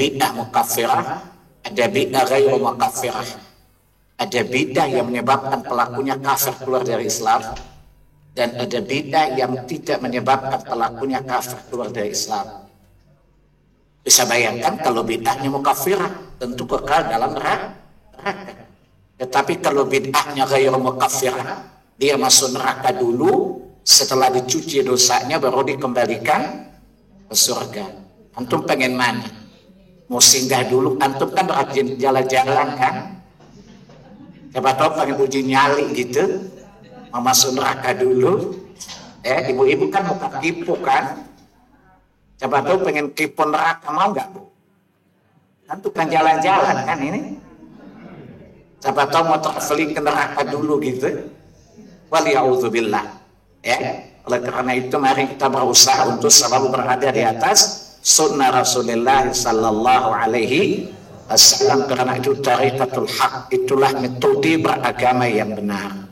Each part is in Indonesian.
bid'ah mukaffirah, ada bid'ah ghairu mukaffirah. Ada bid'ah yang menyebabkan pelakunya kafir keluar dari Islam, dan ada bid'ah yang tidak menyebabkan pelakunya kafir keluar dari Islam. Bisa bayangkan kalau bid'ahnya mukaffirah, tentu kekal dalam neraka. Tetapi kalau bid'ahnya ghairu mukaffirah, dia masuk neraka dulu, setelah dicuci dosanya baru dikembalikan ke surga. Antum pengen mana? Mau singgah dulu? Antum kan rajin jalan-jalan kan? Siapa tahu pengen uji nyali gitu, mau masuk neraka dulu. Ibu-ibu kan mau kipu kan? Siapa tahu pengen kipu neraka, mau nggak Bu? Antum kan jalan-jalan kan ini? Siapa tahu mau traveling ke neraka dulu gitu. Waliya'udzubillah. Oleh karena itu mari kita berusaha untuk selalu berada di atas sunnah Rasulullah sallallahu alaihi wasallam, karena itu tariqatul haq, itulah metode beragama yang benar.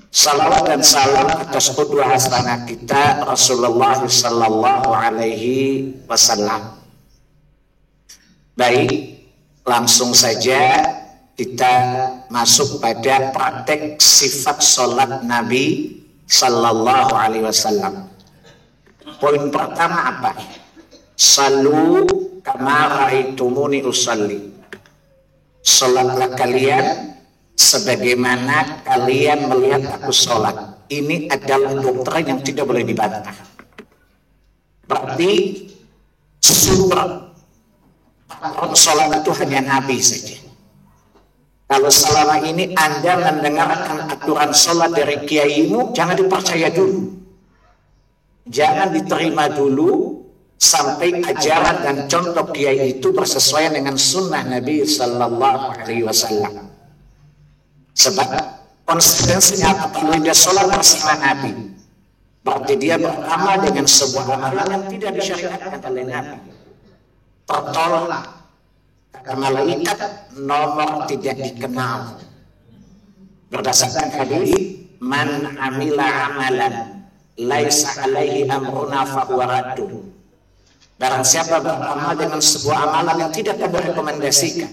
Salawat dan salam atas qudwah hasanah kita Rasulullah sallallahu alaihi wasallam. Baik, langsung saja kita masuk pada praktek sifat sholat Nabi sallallahu alaihi wasallam. Poin pertama apa? Salu kama ra'aitumuni usalli. Sholatlah kalian sebagaimana kalian melihat aku sholat. Ini adalah doktrin yang tidak boleh dibantah. Berarti sumber sholat itu hanya Nabi saja. Kalau selama ini Anda mendengarkan aturan sholat dari kiaimu, jangan dipercaya dulu. Jangan diterima dulu sampai ajaran dan contoh kiai itu bersesuaian dengan sunnah Nabi sallallahu alaihi wasallam. Sebab konsekuensinya apabila dia sholat bersama Nabi, berarti dia beramal dengan sebuah amalan yang tidak disyariatkan oleh Nabi. Tertolak. Kata malaikat, nomor tidak dikenal. Berdasarkan hadis, man amila amalan laisa alaihi amruna fahuwa raddun. Barang siapa beramal dengan sebuah amalan yang tidak kami rekomendasikan,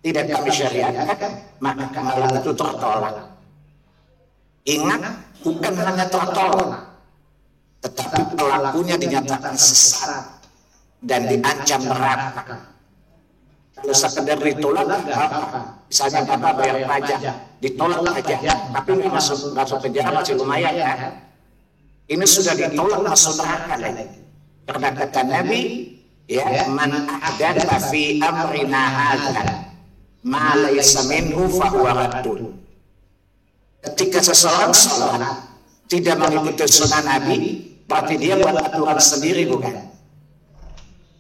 tidak kami syariatkan, maka amalan itu tertolak. Ingat, bukan hanya tertolak, tetapi pelakunya dinyatakan sesat dan diancam neraka. Kalau sekedar ditolak, misalnya Bapak bayar pajak, ditolak aja, tapi nggak masuk penjara masih lumayan ya. Ini sudah ditolak masuk neraka lagi. Karena kata Nabi, ya, man ahdatsa fi amrina hadzal ma laysa minhu fa huwa raddun. Ketika seseorang sholat tidak mengikuti sunnah Nabi, berarti dia buat aturan sendiri, bukan?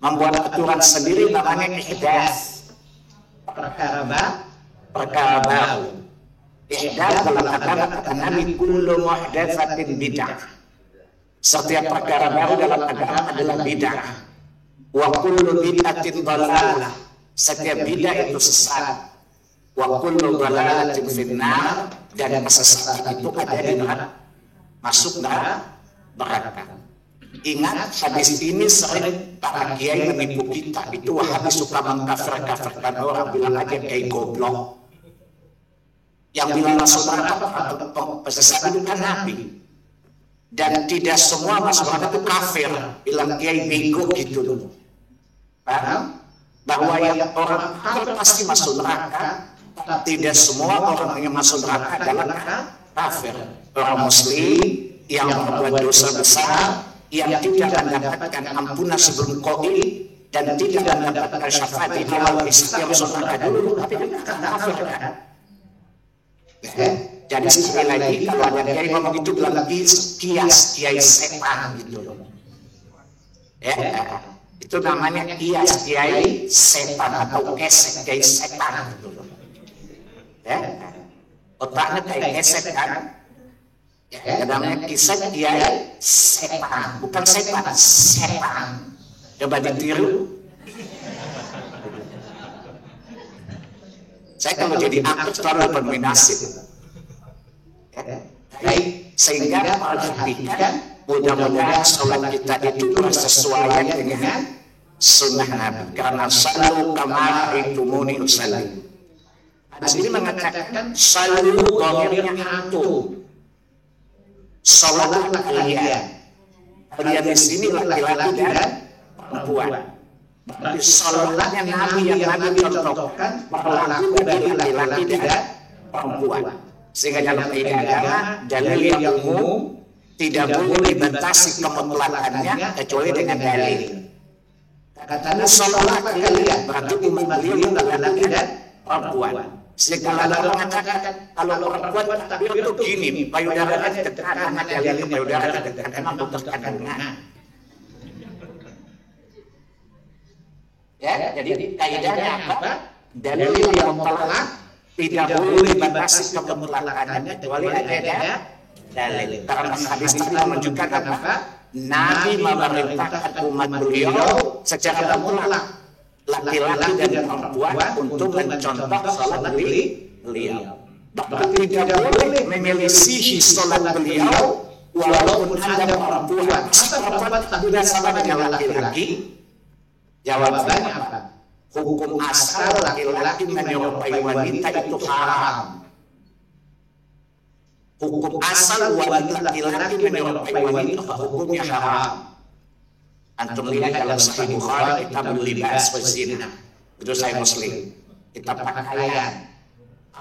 Membuat aturan sendiri namanya ihdas, perkara baru. Ihdas dalam agama kata Nabi, kullu muhdatsatin bid'ah. Setiap perkara baru dalam agama adalah bid'ah. Wa kullu bid'atin dhalalah. Setiap bid'ah itu sesat. Wa kullu dhalalatin finnar, dan kesesatan itu ada di neraka. Masuk neraka. Ingat, hadis ini sering para kiai menipu kita. Itu Wahabi suka mengkafir-kafirkan orang, bilang aja kiai goblok. Yang bilang masuk neraka atau pesesat itu kan Nabi. Dan tidak semua masuk neraka itu kafir, bilang kiai bego gitu dulu. Paham? Bahwa yang orang kafir pasti masuk neraka, tidak semua orang yang masuk neraka adalah kafir. Orang muslim yang berbuat dosa besar, yang tidak mendapatkan ampunan sebelum qaul dan tidak mendapatkan syafaat di awal Islam masuk neraka dulu, tapi kan kafir kan? Jadi sekali lagi kalau ada kiai ngomong itu bilang kiai setan gitu loh. Ya, itu namanya kiai setan atau kesek kiai setan gitu loh. Ya, otaknya kayak kesek kan? Ya, namanya kisah kiai setan, bukan setan. Coba ditiru. Saya kalau jadi aktor selalu berminasib. Sehingga perhatikan, mudah-mudahan sholat kita itu bersesuaian dengan sunnah Nabi. Karena sallu kama ra'aitumuni usalli. Hadis ini mengatakan sallu dhamirnya antum. Salatlah kalian. Kalian di sini laki-laki dan perempuan. Berarti salatnya Nabi yang Nabi contohkan berlaku dari laki-laki dan perempuan. Sehingga dalam kaidah agama dalil yang umum tidak boleh dibatasi kemutlakannya kecuali dengan dalil. Katanya salatlah kalian berarti umat beliau laki-laki dan perempuan. Sehingga kalau mengatakan kalau perempuan tapi itu gini, payudaranya ditekan, karena dalil payudara ditekan, emang dokter kandungan. Ya, jadi kaidahnya apa? Dalil yang mutlak tidak boleh dibatasi kemutlakannya kecuali ada dalil. Karena hadis tadi menunjukkan apa? Nabi memerintahkan umat beliau secara mutlak laki-laki dan perempuan untuk mencontoh salat beliau. Berarti tidak boleh menyelisihi salat beliau walaupun ada perempuan. Masa perempuan tidak sama dengan laki-laki? Jawabannya apa? Hukum asal laki-laki menyerupai wanita itu haram. Hukum asal wanita laki-laki menyerupai wanita hukumnya haram. Antum lihat dalam Sahih Bukhari kitab libas wa zina. Itu Sahih Muslim. Kitab pakaian.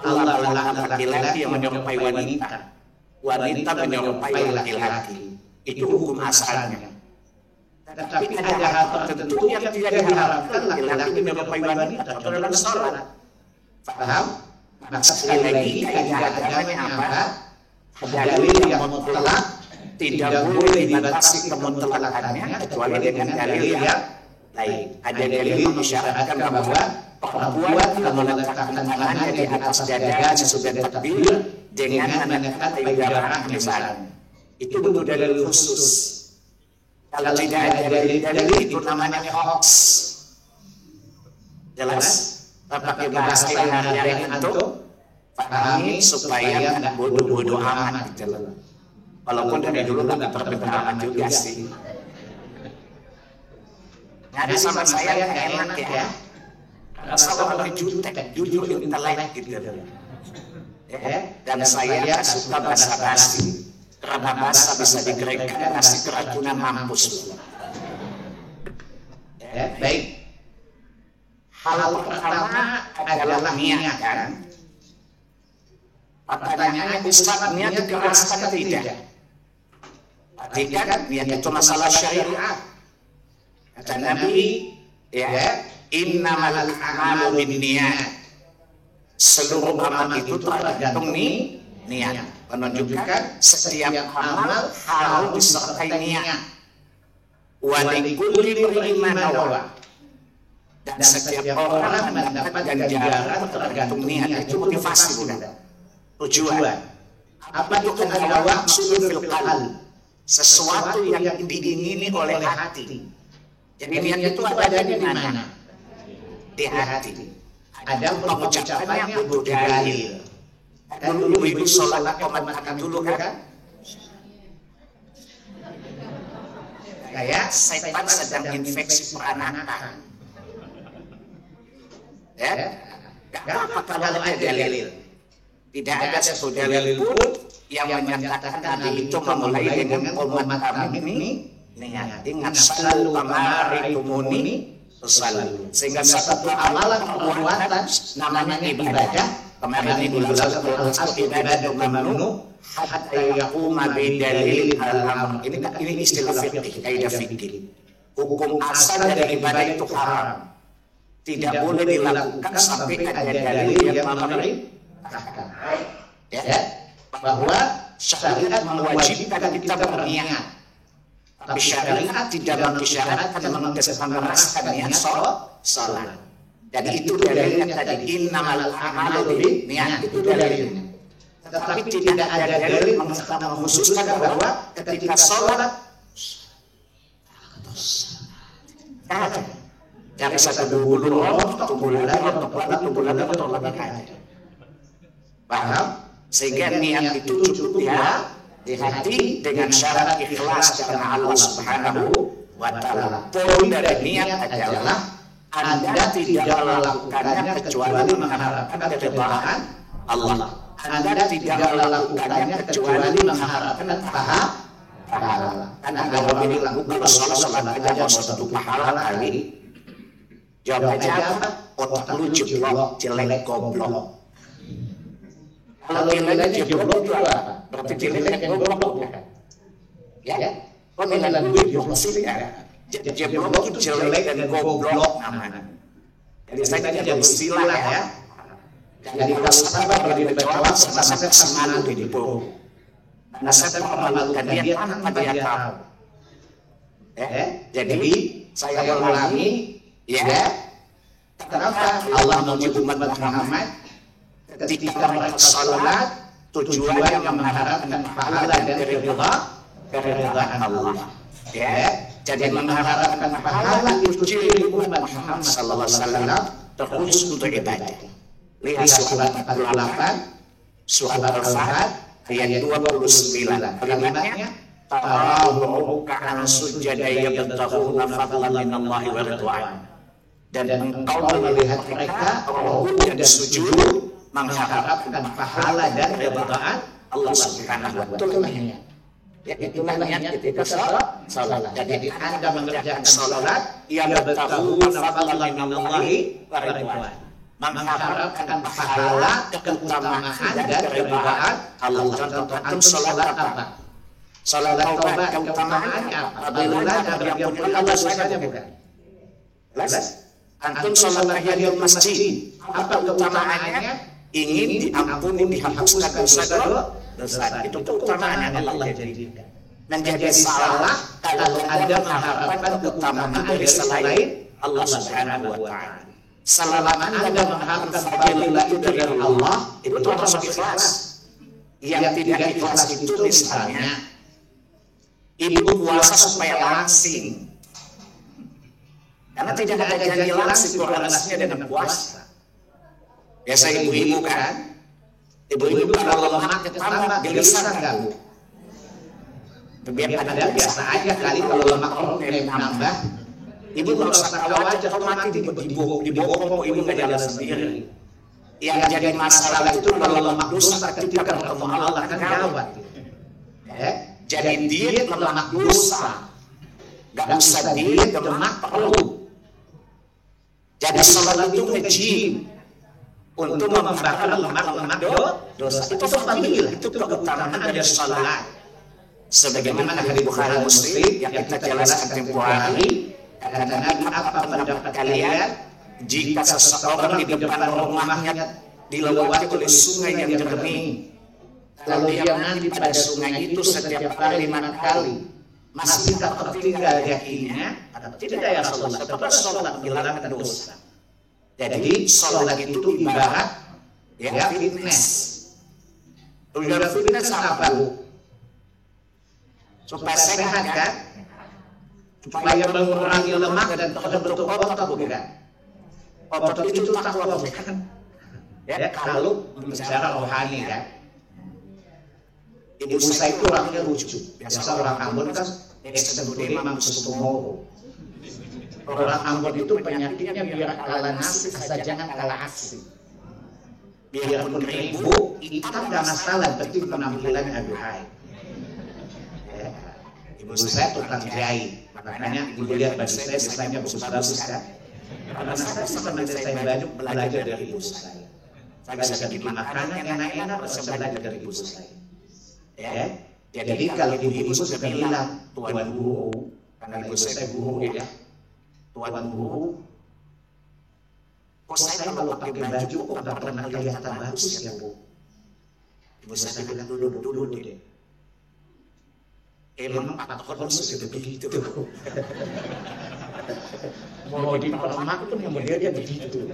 Allah melaknat laki-laki yang menyerupai wanita. Wanita menyerupai laki-laki. Itu hukum asalnya. Tetapi ada hal tertentu yang tidak diharapkan laki-laki menyerupai wanita dalam sholat. Paham? Maka sekali lagi kaidah agamanya apa? Dalil yang mutlak tidak boleh dibatasi kemutlakannya kecuali dengan dalil yang lain. Ada dalil yang mensyaratkan bahwa perempuan kalau meletakkan tangannya di atas dada sesudah takbir dengan menekan payudara misalnya. Itu butuh dalil khusus. Kalau tidak ada dalil itu namanya hoax. Jelas? Pakai bahasa yang hari antum pahami supaya nggak bodoh-bodoh amat gitu loh. Walaupun dari dulu nggak perbedaan juga sih. Nyari sama saya nggak enak ya. Karena orang jutek, jujur intelek gitu. Dan saya nggak suka basa-basi. Karena basa bisa digerakkan nasi keracunan mampus. Baik. Hal pertama adalah niat kan. Pertanyaannya Ustaz, niat dikeraskan tidak? Perhatikan, niat itu masalah syariat. Kata Nabi, ya, innamal a'malu binniyat. Seluruh amal itu tergantung niat. Menunjukkan setiap amal harus disertai niat. Wa likulli imrin ma nawa. Dan setiap orang mendapat ganjaran tergantung niat. Itu motivasi bukan? Tujuan. Apa itu adalah maksud fil qalb? Sesuatu yang diingini oleh hati. Jadi niat itu ada di mana? Di hati. Ada pengucapannya butuh dalil. Dulu ibu sholat komat dulu kan? Kayak setan sedang infeksi peranakan. Ya, gak apa kalau ada dalil. Tidak ada satu dalil pun yang menyatakan Nabi itu memulai dengan umat kami ini ingat selalu kamaritumuni selalu. Sehingga satu amalan perbuatan namanya ibadah. Kemarin ini ibadah mamnu hatta yaquma bidalil al-amr. Ini istilah fikih, kaidah fikih. Hukum asal dari ibadah itu haram. Tidak boleh dilakukan sampai ada dalil yang memerintahkan. Ya, bahwa syariat mewajibkan kita berniat. Tapi syariat tidak mengisyaratkan mengeraskan niat salat. Jadi itu dalilnya tadi innamal a'malu binniyat, itu dalilnya. Tetapi tidak ada dalil mengkhususkan bahwa ketika salat dari satu bulu atau bulu lagi atau bulu lagi atau lebih ada. Paham? Sehingga niat itu cukup ya di hati dengan syarat ikhlas karena Allah Subhanahu wa ta'ala. Poin dari niat adalah Anda tidak melakukannya kecuali mengharapkan keridhaan Allah. Anda tidak melakukannya kecuali mengharapkan pahala. Karena kalau bilang kalau sholat aja mau satu pahala kali, jawabannya apa? Otak lu jeblok, jelek, goblok. Kalau nilainya jeblok itu apa? Berarti jelek dan goblok kan? Ya? Kalau nilai gue jeblok sih ya. Jeblok itu jelek dan goblok namanya. Jadi saya tidak istilah ya. Jadi kalau sahabat bagi berjawab sama-sama semangat di bawah. Karena saya memalukan dia tanpa dia tahu. Jadi saya ulangi, ya. Kenapa Allah memuji umat Muhammad ketika mereka sholat tujuannya mengharapkan pahala dan keridhaan Allah. Ya, jadi mengharapkan pahala itu ciri umat Muhammad sallallahu alaihi wasallam terkhusus untuk ibadah. Lihat surat 48, surat Al-Fat ayat 29. Kalimatnya ta'awu'u ka'an sujada yabtaghuna fadlan minallahi wa ridwan. Dan engkau melihat mereka rukuk dan sujud mengharapkan pahala dan keridhaan Allah Subhanahu wa taala. Ya, itulah niat ketika salat. Jadi Anda mengerjakan salat yang yabtaghuna fadlan minallahi wa ridwan. Mengharapkan pahala, keutamaan dan keridhaan Allah. Contoh antum salat apa? Salat taubat keutamaannya apa? Apabila Anda berampuni Allah dosanya bukan? Antum salat tahiyatul masjid, apa keutamaannya? Ingin diampuni, dihapuskan dosa. Itu keutamaan yang Allah jadikan. Menjadi salah kalau Anda mengharapkan keutamaan dari selain Allah Subhanahu wa taala. Selama Anda mengharapkan fadilah itu dari Allah, itu termasuk ikhlas. Yang tidak ikhlas itu misalnya ibu puasa supaya langsing. Karena tidak ada janji langsing korelasinya dengan puasa. Biasa ibu-ibu kan, ibu-ibu kalau lemak ketambah gelisah enggak bu? Biar ada biasa aja kali kalau lemak nambah. Ibu nggak usah khawatir, kalau nanti dibokong ibu nggak jalan sendiri. Yang jadi masalah itu kalau lemak dosa ketika ketemu Allah kan gawat. Jadi diet lemak dosa, nggak usah diet lemak perlu. Jadi salat itu nge-gym untuk membakar lemak-lemak dosa. Itu fadilah, itu keutamaan dari salat. Sebagaimana hadis Bukhari Muslim yang kita jelaskan tempoh hari. Kata Nabi, apa pendapat kalian jika seseorang di depan rumahnya dilewati oleh sungai yang jernih, lalu dia mandi pada sungai itu setiap hari 5 kali, masih tak tertinggal yakinnya? Tidak ya Rasulullah, tetap sholat menghilangkan dosa. Jadi sholat itu ibarat ya fitness. Tujuan fitness apa bu? Supaya sehat kan? Supaya mengurangi lemak dan terbentuk otot bukan? Otot itu takwa bukan? Ya kalau bicara rohani kan. Ibu saya itu orangnya lucu. Biasa orang Ambon kan yesterday memang tomorrow. Orang Ambon itu penyakitnya biar kalah nasi, asal jangan kalah aksi. Biarpun ribu, hitam gak masalah, penting penampilannya aduhai. Ibu saya tukang jahit, makanya ibu lihat baju saya desainnya bagus-bagus kan. Karena saya sama desain baju belajar dari ibu saya. Saya bisa bikin makanan enak-enak, saya belajar dari ibu saya. Ya, jadi kalau ibu sudah bilang tuan guru, karena ibu saya guru ya, tuan guru, kok saya kalau pakai baju kok nggak pernah kelihatan bagus ya bu? Ibu saya bilang dulu deh. Emang patokan sudah begitu. Mau dipermak pun yang dia begitu.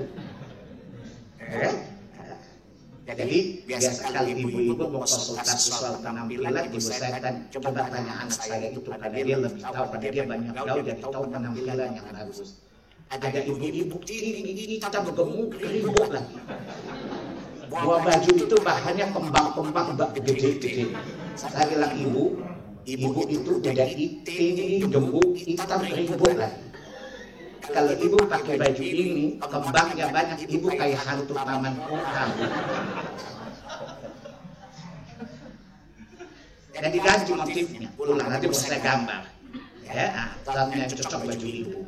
Jadi biasa sekali ibu-ibu mau konsultasi soal penampilan, ibu saya kan coba tanya anak saya itu pada dia lebih tahu, pada dia banyak tahu, dia tahu penampilan yang bagus. Ada ibu-ibu ini tata gemuk ribut lagi. Bawa baju itu bahannya kembang-kembang gede-gede. Saya bilang ibu ibu itu jadi tinggi, gemuk, hitam, ribut lagi. Kalau ibu pakai baju ini, kembangnya banyak, ibu kayak hantu taman kota. Dan diganti motifnya, ulang nanti bisa saya gambar. Ya, yang cocok baju ibu.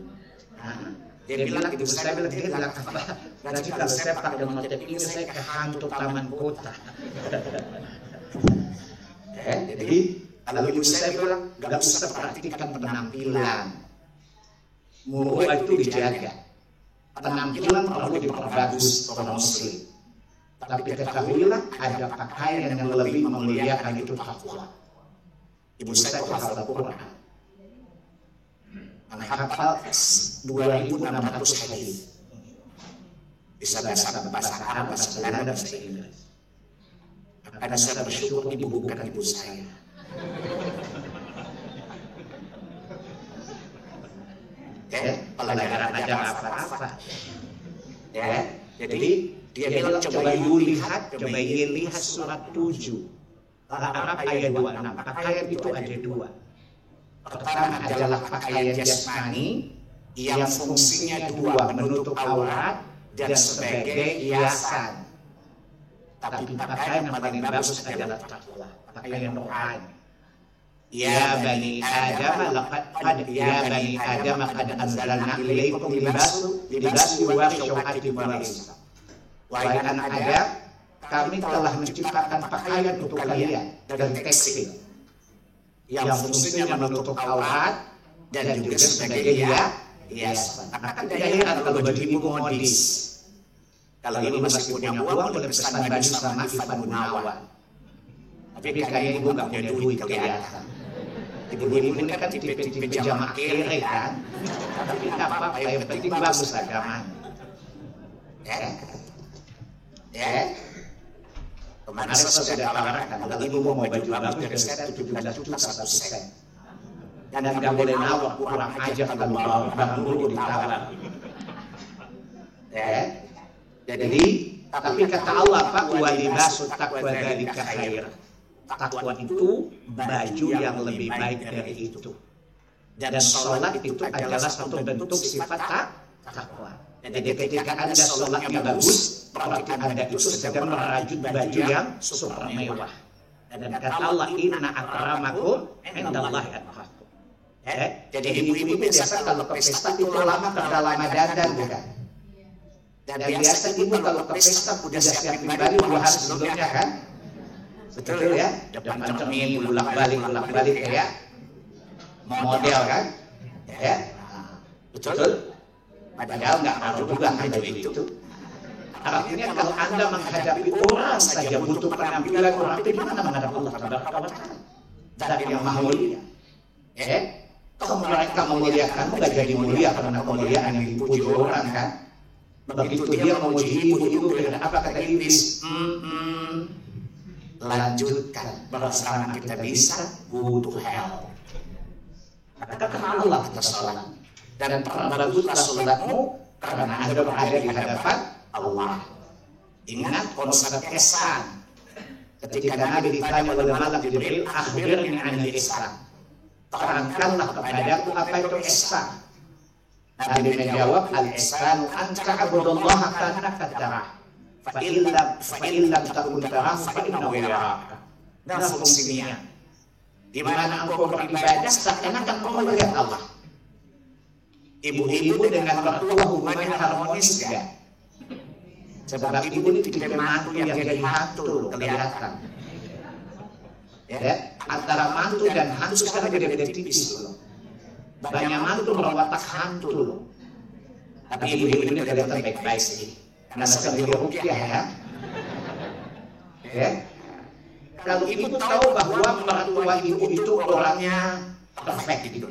Dia bilang, ibu saya bilang apa? Berarti kalau saya pakai motif ini, saya kayak hantu taman kota. Jadi, kalau ibu saya bilang, gak usah perhatikan penampilan. Muruah itu dijaga. Penampilan perlu diperbagus orang muslim. Tapi ketahuilah ada pakaian yang lebih memuliakan itu takwa. Ibu saya hafal Al-Quran. Menghafal 2.600 hadis. Bisa bahasa Arab, bahasa Belanda, bahasa Inggris. Karena saya bersyukur ibu bukan ibu saya. Pelajaran aja apa-apa. Jadi dia bilang coba lihat surat 7. Arab ayat 26. Pakaian itu ada 2. Pertama adalah pakaian jasmani yang fungsinya 2, menutup aurat dan sebagai hiasan. Tapi pakaian yang paling bagus adalah takwa, pakaian rohani. Ya bani Adam qad anzalna ilaikum libasu yuwari syau'ati baris. Wahai anak Adam, kami telah menciptakan pakaian untuk kalian dari tekstil yang fungsinya menutup aurat dan juga sebagai hiasan. Akan tidak heran kalau baju ibu modis. Kalau ibu masih punya uang, boleh pesan baju sama Ivan Gunawan. Tapi kayaknya ibu nggak punya duit kelihatan. Ibu-ibu ini kan tipe-tipe jamaah kere kan. Tapi tidak apa-apa, yang penting bagus agamanya. Kemarin saya sudah tawarkan, kalau ibu mau baju bagus dari saya 17 juta 1 sen. Dan nggak boleh nawar, kurang aja kalau mau bang dulu ditawar. Jadi, tapi kata Allah, Pak, walibasu taqwa dzalika khair. Takwa itu baju yang lebih baik dari itu. Dan sholat itu adalah satu bentuk sifat takwa. Jadi ketika Anda sholatnya bagus, berarti Anda itu sedang merajut baju yang super mewah. Dan kata Allah, inna akramakum indallahi atqakum. Jadi ibu-ibu biasa kalau ke pesta itu lama dandan bukan? Dan biasa ibu kalau ke pesta udah siapin baju 2 hari sebelumnya kan? Betul ya? Depan cermin bolak-balik ya. Model kan? Ya. Betul? Padahal nggak perlu juga baju itu. Artinya kalau Anda menghadapi orang saja butuh penampilan orang itu gimana menghadapi Allah Taala? Dari yang maha mulia. Kalau mereka memuliakanmu nggak jadi mulia karena kemuliaan yang dipuji orang kan? Begitu dia memuji ibu dengan apa kata iblis? Lanjutkan bersama kita bisa go to hell. Katakan Allah kita sholat dan perbaguslah sholatmu karena Anda berada di hadapan Allah. Ingat konsep ihsan. Ketika Nabi ditanya oleh Malak Jibril, akhbirni anil ihsan. Terangkanlah kepadaku apa itu ihsan. Nabi menjawab, al-ihsanu an ta'budallaha ka'annaka tarah. Fa'illam takun tarahu fa'innahu yaraka. Nah fungsinya di mana engkau beribadah seakan-akan engkau melihat Allah. Ibu-ibu dengan mertua hubungannya harmonis enggak? Sebab ibu ini tipe mantu yang jadi hantu loh, kelihatan. Antara mantu dan hantu sekarang beda-beda tipis loh. Banyak mantu berwatak hantu loh. Tapi ibu-ibu ini kelihatan baik-baik sih. Karena sendiri rupiah ya. Kalau ibu tahu bahwa mertua ibu itu orangnya perfect gitu.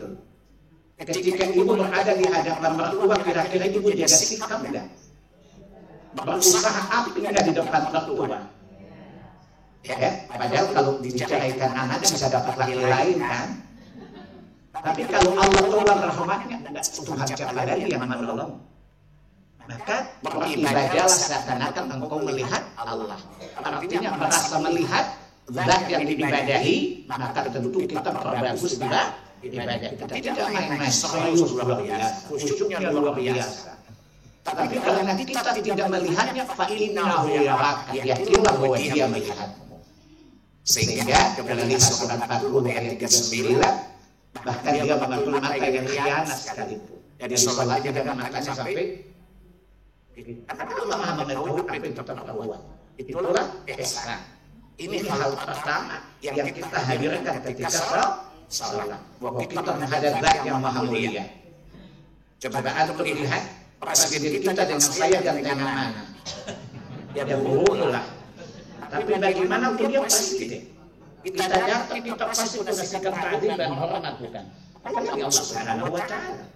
Ketika ibu berada di hadapan mertua, kira-kira ibu jaga sikap enggak? Berusaha apa enggak di depan mertua? Padahal kalau diceraikan anak bisa dapat laki lain kan? Tapi kalau Allah tolong rahmatnya, Tuhan siapa lagi yang menolong? Maka beribadahlah seakan-akan engkau melihat Allah. Artinya merasa melihat zat yang diibadahi, maka tentu kita perbagus ibadah kita. Tidak main-main, serius luar biasa, khusyuknya luar biasa. Tapi karena kita tidak melihatnya, fa'innahu yaraka, yakinlah bahwa dia melihatmu. Sehingga dalam surat 40 ayat 39, bahkan dia mengatur mata yang khianat sekalipun. Jadi sholatnya dengan matanya sampai, karena Allah maha mengetahui apa yang kita perbuat. Itulah ihsan. Ini hal pertama yang kita hadirkan ketika sholat. Bahwa kita menghadap zat yang maha mulia. Coba antum lihat presiden kita dengan saya dan dengan mana? Ya buruklah. Tapi bagaimana beliau presiden? Kita datang, kita pasti menyaksikan ta'zim dan hormat bukan? Karena Allah Subhanahu wa Ta'ala.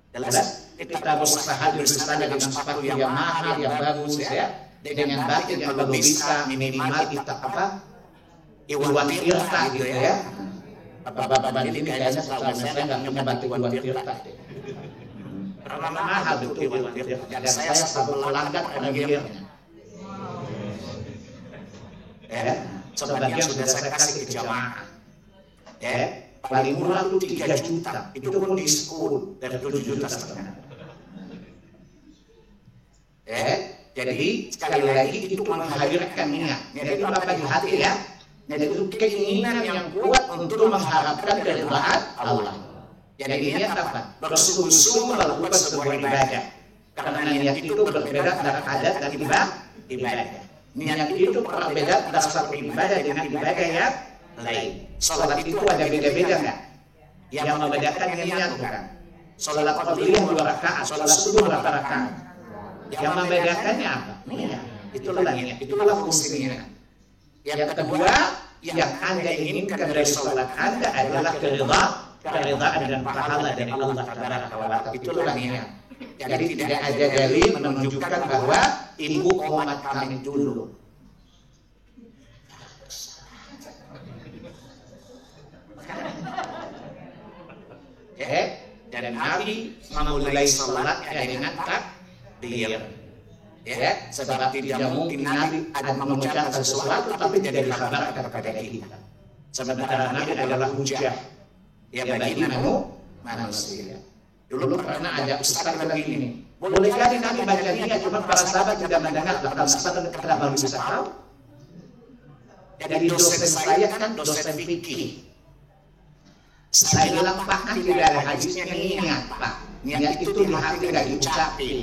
Jelas, kita berusaha di sana dengan sepatu yang mahal, yang bagus ya, dengan batin yang belum bisa minimal kita Iwan Tirta gitu ya. Bapak-bapak ini kayaknya selama saya nggak punya batik Iwan Tirta deh. Karena mahal betul Iwan Tirta. Dan saya selalu pelanggan penagihnya. Sebagian sudah saya kasih ke jamaah. Paling murah itu 3 juta. Itu pun diskon dari 7 juta setengah. Jadi sekali lagi itu menghadirkan niat. Jadi Bapak di hati ya. Jadi itu keinginan yang kuat untuk mengharapkan keridhaan Allah. Jadi niat apa? Bersungguh-sungguh melakukan sebuah ibadah. Karena niat itu berbeda antara adat dan ibadah. Niat itu berbeda antara satu ibadah dengan ibadah yang lain. Salat itu ada beda-beda enggak? Yang membedakan niat bukan? Salat qabliyah 2 rakaat, salat subuh berapa rakaat? Yang membedakannya apa? Niat. Itulah niat, itulah fungsinya. Yang kedua, yang Anda inginkan dari salat Anda adalah keridhaan dan pahala dari Allah Tabaraka wa Ta'ala. Itulah niat. Jadi tidak ada dalil menunjukkan bahwa ibu umat kami dulu. Dan Nabi memulai salatnya dengan takbir. Sebab tidak mungkin Nabi ada mengucapkan sesuatu tapi tidak dikabarkan kepada kita. Sementara Nabi adalah hujah bagi manusia. Dulu pernah ada ustaz begini, boleh jadi Nabi baca niat cuma para sahabat tidak mendengar, bahkan sahabat kenapa bisa tahu? Jadi dosen saya kan dosen fikih. Saya bilang Pak, tidak ada hadisnya niat Pak. Niat itu di hati tidak diucapin.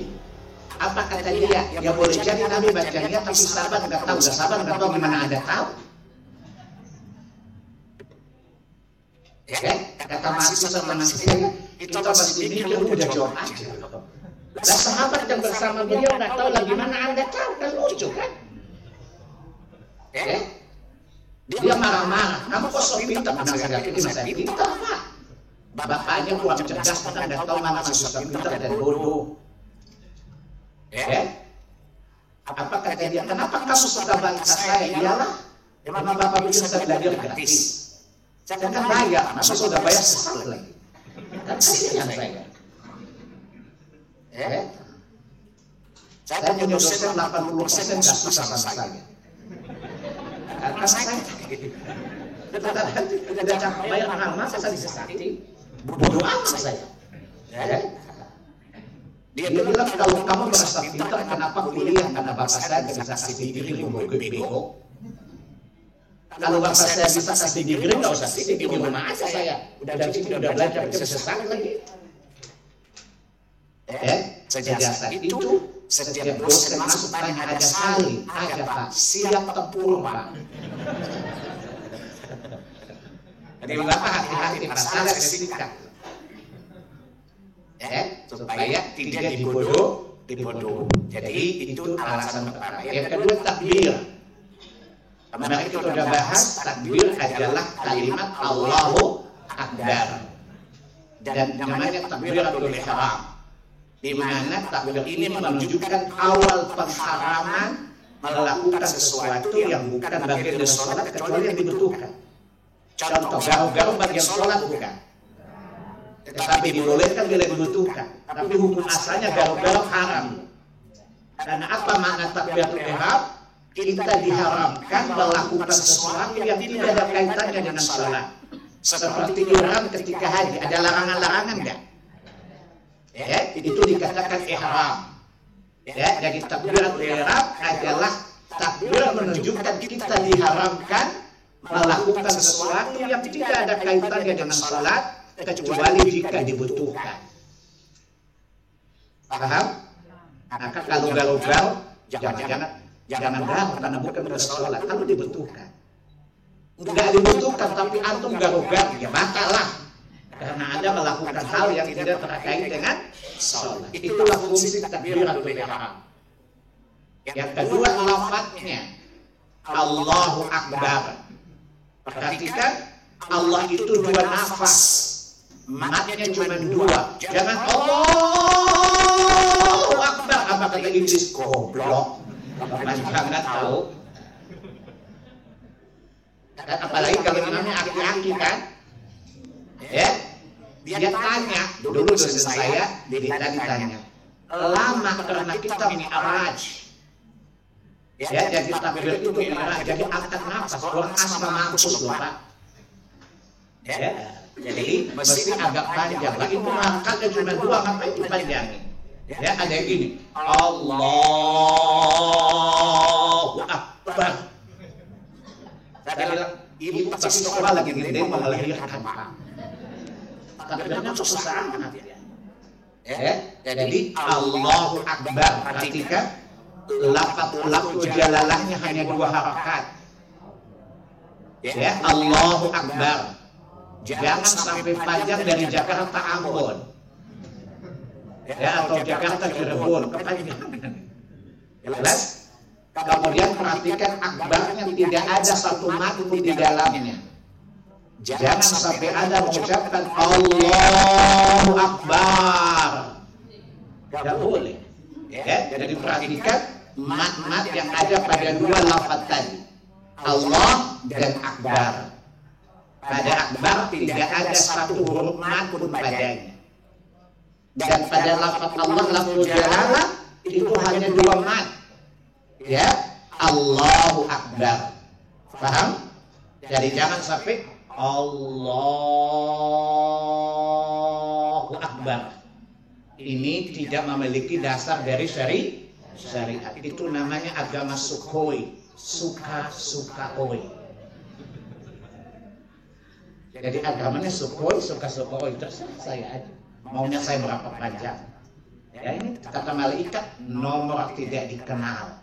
Apa kata dia? Ya boleh jadi Nabi baca niat tapi sahabat nggak tahu. Sahabat nggak tahu gimana Anda tahu? Kata mahasiswa saya, itu masih ini udah jawab aja. Lah sahabat yang bersama beliau nggak tahu lagi mana Anda tahu, kan lucu kan? Dia marah-marah. Kamu kok sok pintar? Saya pintar Pak. Bapaknya kurang cerdas, karena nggak tahu mana manusia pintar dan bodoh. Apa kata dia? Kenapa kamu suka bangsa saya? Iyalah, memang bapak bisa saya belajar gratis. Saya kan bayar, masa sudah bayar sesat lagi. Kan kasihan saya. Saya punya dosen 80% gak suka sama saya. Karena saya tidak ada cara bayar mahal, masa saya disesati. Bodoh amat saya. Dia bilang kalau kamu merasa pintar, kenapa kuliah? Karena bapak saya bisa kasih degree mau ke BO. Kalau bapak saya bisa kasih degree, nggak usah sih di rumah aja saya. Udah belajar bisa sesat lagi. Sejak saat itu setiap dosen masuk tanya ada sekali, ada Pak, siap tempur Pak. Jadi bapak hati-hati para salah sesikat. Supaya tidak dibodoh. Jadi itu alasan pertama. Yang kedua takbir. Kemarin kita sudah bahas takbir adalah kalimat Allahu Akbar. Dan namanya takbiratul ihram. Di mana takbir ini menunjukkan awal pengharaman melakukan sesuatu yang bukan bagian dari sholat kecuali yang dibutuhkan. Contoh garuk-garuk bagian sholat bukan. Tetapi dibolehkan bila dibutuhkan. Tapi hukum asalnya garuk-garuk haram. Karena apa makna takbiratul ihram? kita diharamkan melakukan sesuatu yang tidak ada kaitannya dengan sholat. Seperti ihram ketika haji, ada larangan-larangan nggak? Ya, itu dikatakan ihram. Ya, jadi takbiratul ihram adalah takbir menunjukkan kita diharamkan melakukan sesuatu yang tidak ada kaitannya dengan sholat kecuali jika dibutuhkan. Paham? Maka kalau garuk-garuk, jangan garuk karena bukan pada sholat. Kalau dibutuhkan, nggak dibutuhkan tapi antum garuk-garuk, ya batal lah. Karena Anda melakukan hal yang tidak terkait dengan sholat. Itulah fungsi takbiratul ihram. Yang kedua, lafadznya Allahu Akbar. Perhatikan, Allah itu dua nafas, matnya cuma dua. Jangan Allahu Akbar. Apa kata Iblis? Goblok. Banyak nggak tahu. Dan apalagi kalau imamnya aki-aki kan, ya, dia tanya dulu dosen saya, dia tanya lama karena kita mi'raj. Ya, jadi takbir itu mi'raj, jadi angkat nafas, orang asma mampus loh Pak. Ya, jadi mesti agak panjang. Lagi itu angkatnya cuma dua, ngapain dipanjangin? Ya, ada yang gini, Allahu Akbar. Saya bilang, ibu pasti sekolah lagi gede mau melahirkan Pak. Takbirnya susah amat ya. Jadi Allahu Akbar, perhatikan lafaz jalalahnya hanya dua harakat. Ya, Allahu Akbar. Jangan sampai panjang dari Jakarta Ambon. Ya, atau Jakarta Cirebon, kepanjangan. Jelas? Kemudian perhatikan akbarnya tidak ada satu mati di dalamnya. Jangan sampai Anda mengucapkan Allahu Akbar. Tidak boleh. Ya, jadi perhatikan mat-mat yang ada pada dua lafaz tadi, Allah dan Akbar. Pada Akbar tidak ada satu huruf mat pun padanya. Dan pada lafaz Allah, lafaz jalalah itu hanya dua mat. Ya, Allahu Akbar. Paham? Jadi jangan sampai Allahu Akbar. Ini tidak memiliki dasar dari syariat. Itu namanya agama sukhoi, suka-sukoi. Jadi agamanya sukhoi, suka-sukoi. Terserah saya aja. Maunya saya berapa panjang. Ya, ini kata malaikat, nomor tidak dikenal.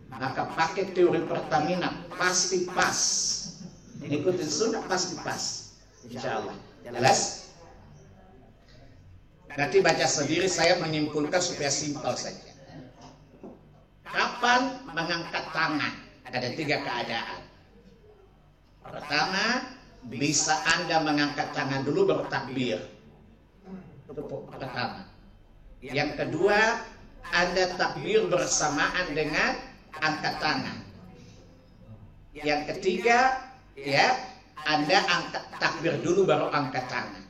Maka pakai teori Pertamina pasti pas. Ikutin sunnah pasti pas. Insya Allah. Jelas? Nanti baca sendiri, saya menyimpulkan supaya simpel saja. Kapan mengangkat tangan? Ada tiga keadaan. Pertama, bisa Anda mengangkat tangan dulu baru takbir. Itu pertama. Yang kedua, Anda takbir bersamaan dengan angkat tangan. Yang ketiga, ya, Anda angkat takbir dulu baru angkat tangan.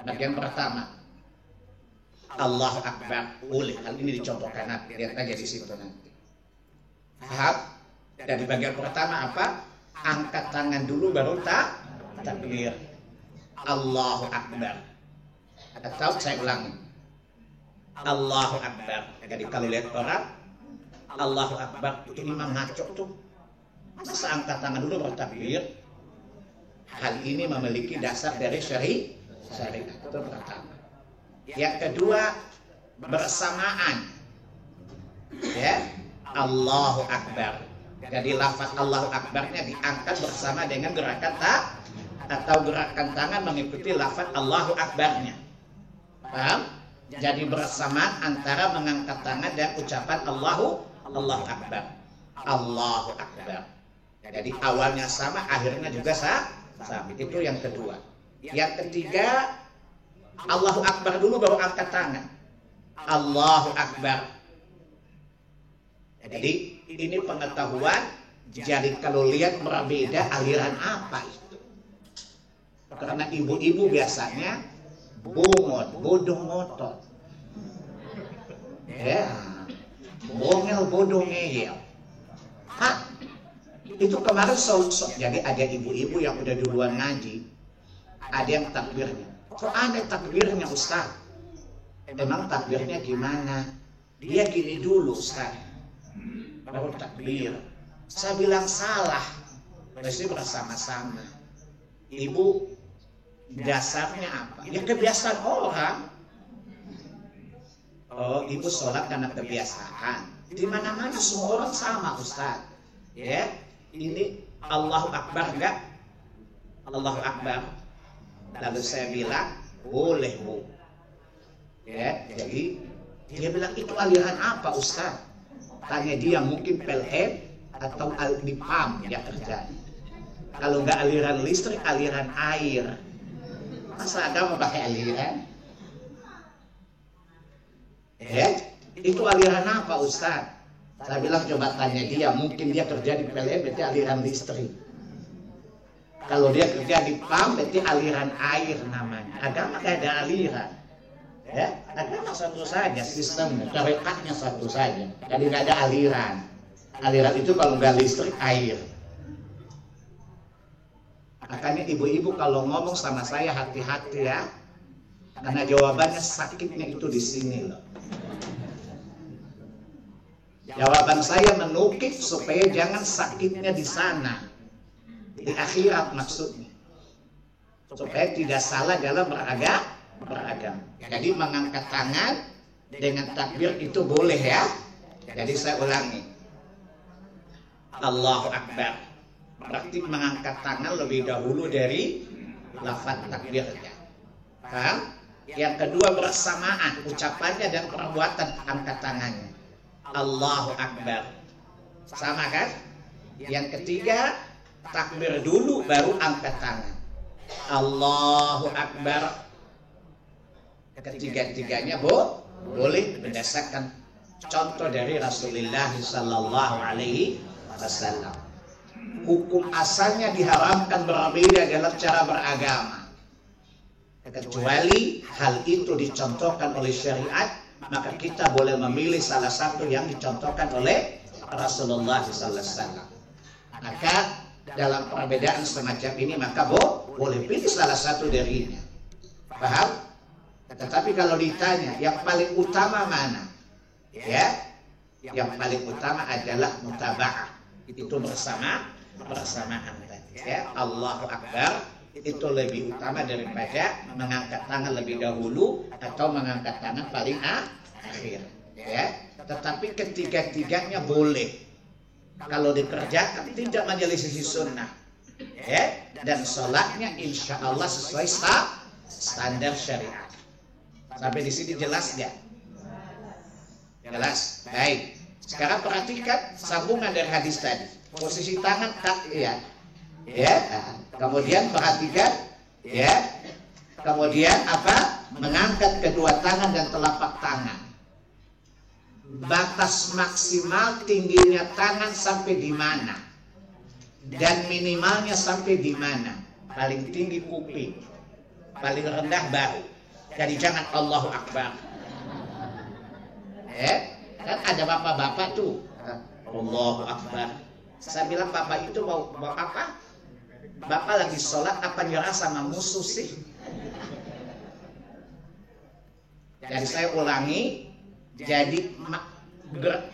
Bagian pertama, Allahu Akbar, boleh. Hal ini dicontohkan nanti, lihat aja di situ nanti. Paham? Dari bagian pertama apa? Angkat tangan dulu baru takbir. Allahu Akbar. Atau saya ulangi, Allahu Akbar. Jadi kalau lihat orang Allahu Akbar, itu imam ngaco tuh. Masa angkat tangan dulu baru takbir? Hal ini memiliki dasar dari syariat. Itu pertama. Yang kedua, bersamaan. Ya, Allahu Akbar. Jadi lafaz Allahu Akbarnya diangkat bersama dengan gerakan atau gerakan tangan mengikuti lafaz Allahu Akbarnya. Paham? Jadi bersamaan antara mengangkat tangan dan ucapan Allahu Akbar. Allahu Akbar. Jadi awalnya sama, akhirnya juga sama. Itu yang kedua. Yang ketiga, Allahu Akbar dulu baru angkat tangan. Allahu Akbar. Jadi ini pengetahuan. Jadi kalau lihat berbeda aliran apa itu. Karena ibu-ibu biasanya bungot, bodoh ngotot. Ya, bongel bodoh ngeyel. Itu kemarin jadi ada ibu-ibu yang udah duluan ngaji, ada yang takbirnya. Kok aneh takbirnya Ustaz? Emang takbirnya gimana? Dia gini dulu Ustaz, baru takbir. Saya bilang salah, mesti bersama-sama. Ibu, dasarnya apa? Ya kebiasaan orang. Oh, ibu sholat karena kebiasaan. Di mana-mana semua orang sama Ustaz. Ya, ini Allahu Akbar enggak? Allahu Akbar. Lalu saya bilang, boleh Bu. Ya, jadi dia bilang itu aliran apa Ustaz? Tanya dia, mungkin PLN atau di PAM ya terjadi. Kalau nggak aliran listrik, aliran air. Masa agama pakai aliran? Itu aliran apa Ustaz? Saya bilang coba tanya dia, mungkin dia kerja di PLN berarti aliran listrik. Kalau dia kerja di PAM berarti aliran air namanya. Agama nggak ada aliran. Ya, agama satu saja sistemnya, tarekatnya satu saja. Jadi nggak ada aliran. Aliran itu kalau nggak listrik air. Makanya ibu-ibu kalau ngomong sama saya hati-hati ya, karena jawabannya sakitnya itu di sini loh. Jawaban saya menukik supaya jangan sakitnya di sana, di akhirat maksudnya, supaya tidak salah dalam beragam. Jadi mengangkat tangan dengan takbir itu boleh ya. Jadi saya ulangi, Allahu Akbar berarti mengangkat tangan lebih dahulu dari lafaz takbirnya. Paham? Yang kedua bersamaan ucapannya dan perbuatan angkat tangannya. Allahu Akbar. Sama kan? Yang ketiga takbir dulu baru angkat tangan. Allahu Akbar. Ketiga-tiganya boleh berdasarkan contoh dari Rasulullah sallallahu alaihi wasallam. Hukum asalnya diharamkan berbeda dalam cara beragama. Kecuali hal itu dicontohkan oleh syariat, maka kita boleh memilih salah satu yang dicontohkan oleh Rasulullah SAW. Maka dalam perbedaan semacam ini maka boleh pilih salah satu darinya. Paham? Tetapi kalau ditanya yang paling utama mana? Ya, yang paling utama adalah mutaba'ah. Itu bersamaan tadi. Ya, Allahu Akbar itu lebih utama daripada mengangkat tangan lebih dahulu atau mengangkat tangan paling akhir. Ya, tetapi ketiga-tiganya boleh kalau dikerjakan tidak menyelisih sunnah. Ya, dan sholatnya insya Allah sesuai standar syariat. Sampai di sini jelas ya? Jelas. Baik. Sekarang perhatikan sambungan dari hadis tadi. Posisi tangan ya. Ya. Kemudian perhatikan ya. Kemudian apa? Mengangkat kedua tangan dan telapak tangan. Batas maksimal tingginya tangan sampai di mana? Dan minimalnya sampai di mana? Paling tinggi kuping. Paling rendah bahu. Jadi jangan Allahu Akbar. Kan ada bapak-bapak tuh. Allahu Akbar. Saya bilang bapak itu mau apa? Bapak lagi sholat apa nyerah sama musuh sih? Jadi saya ulangi. Jadi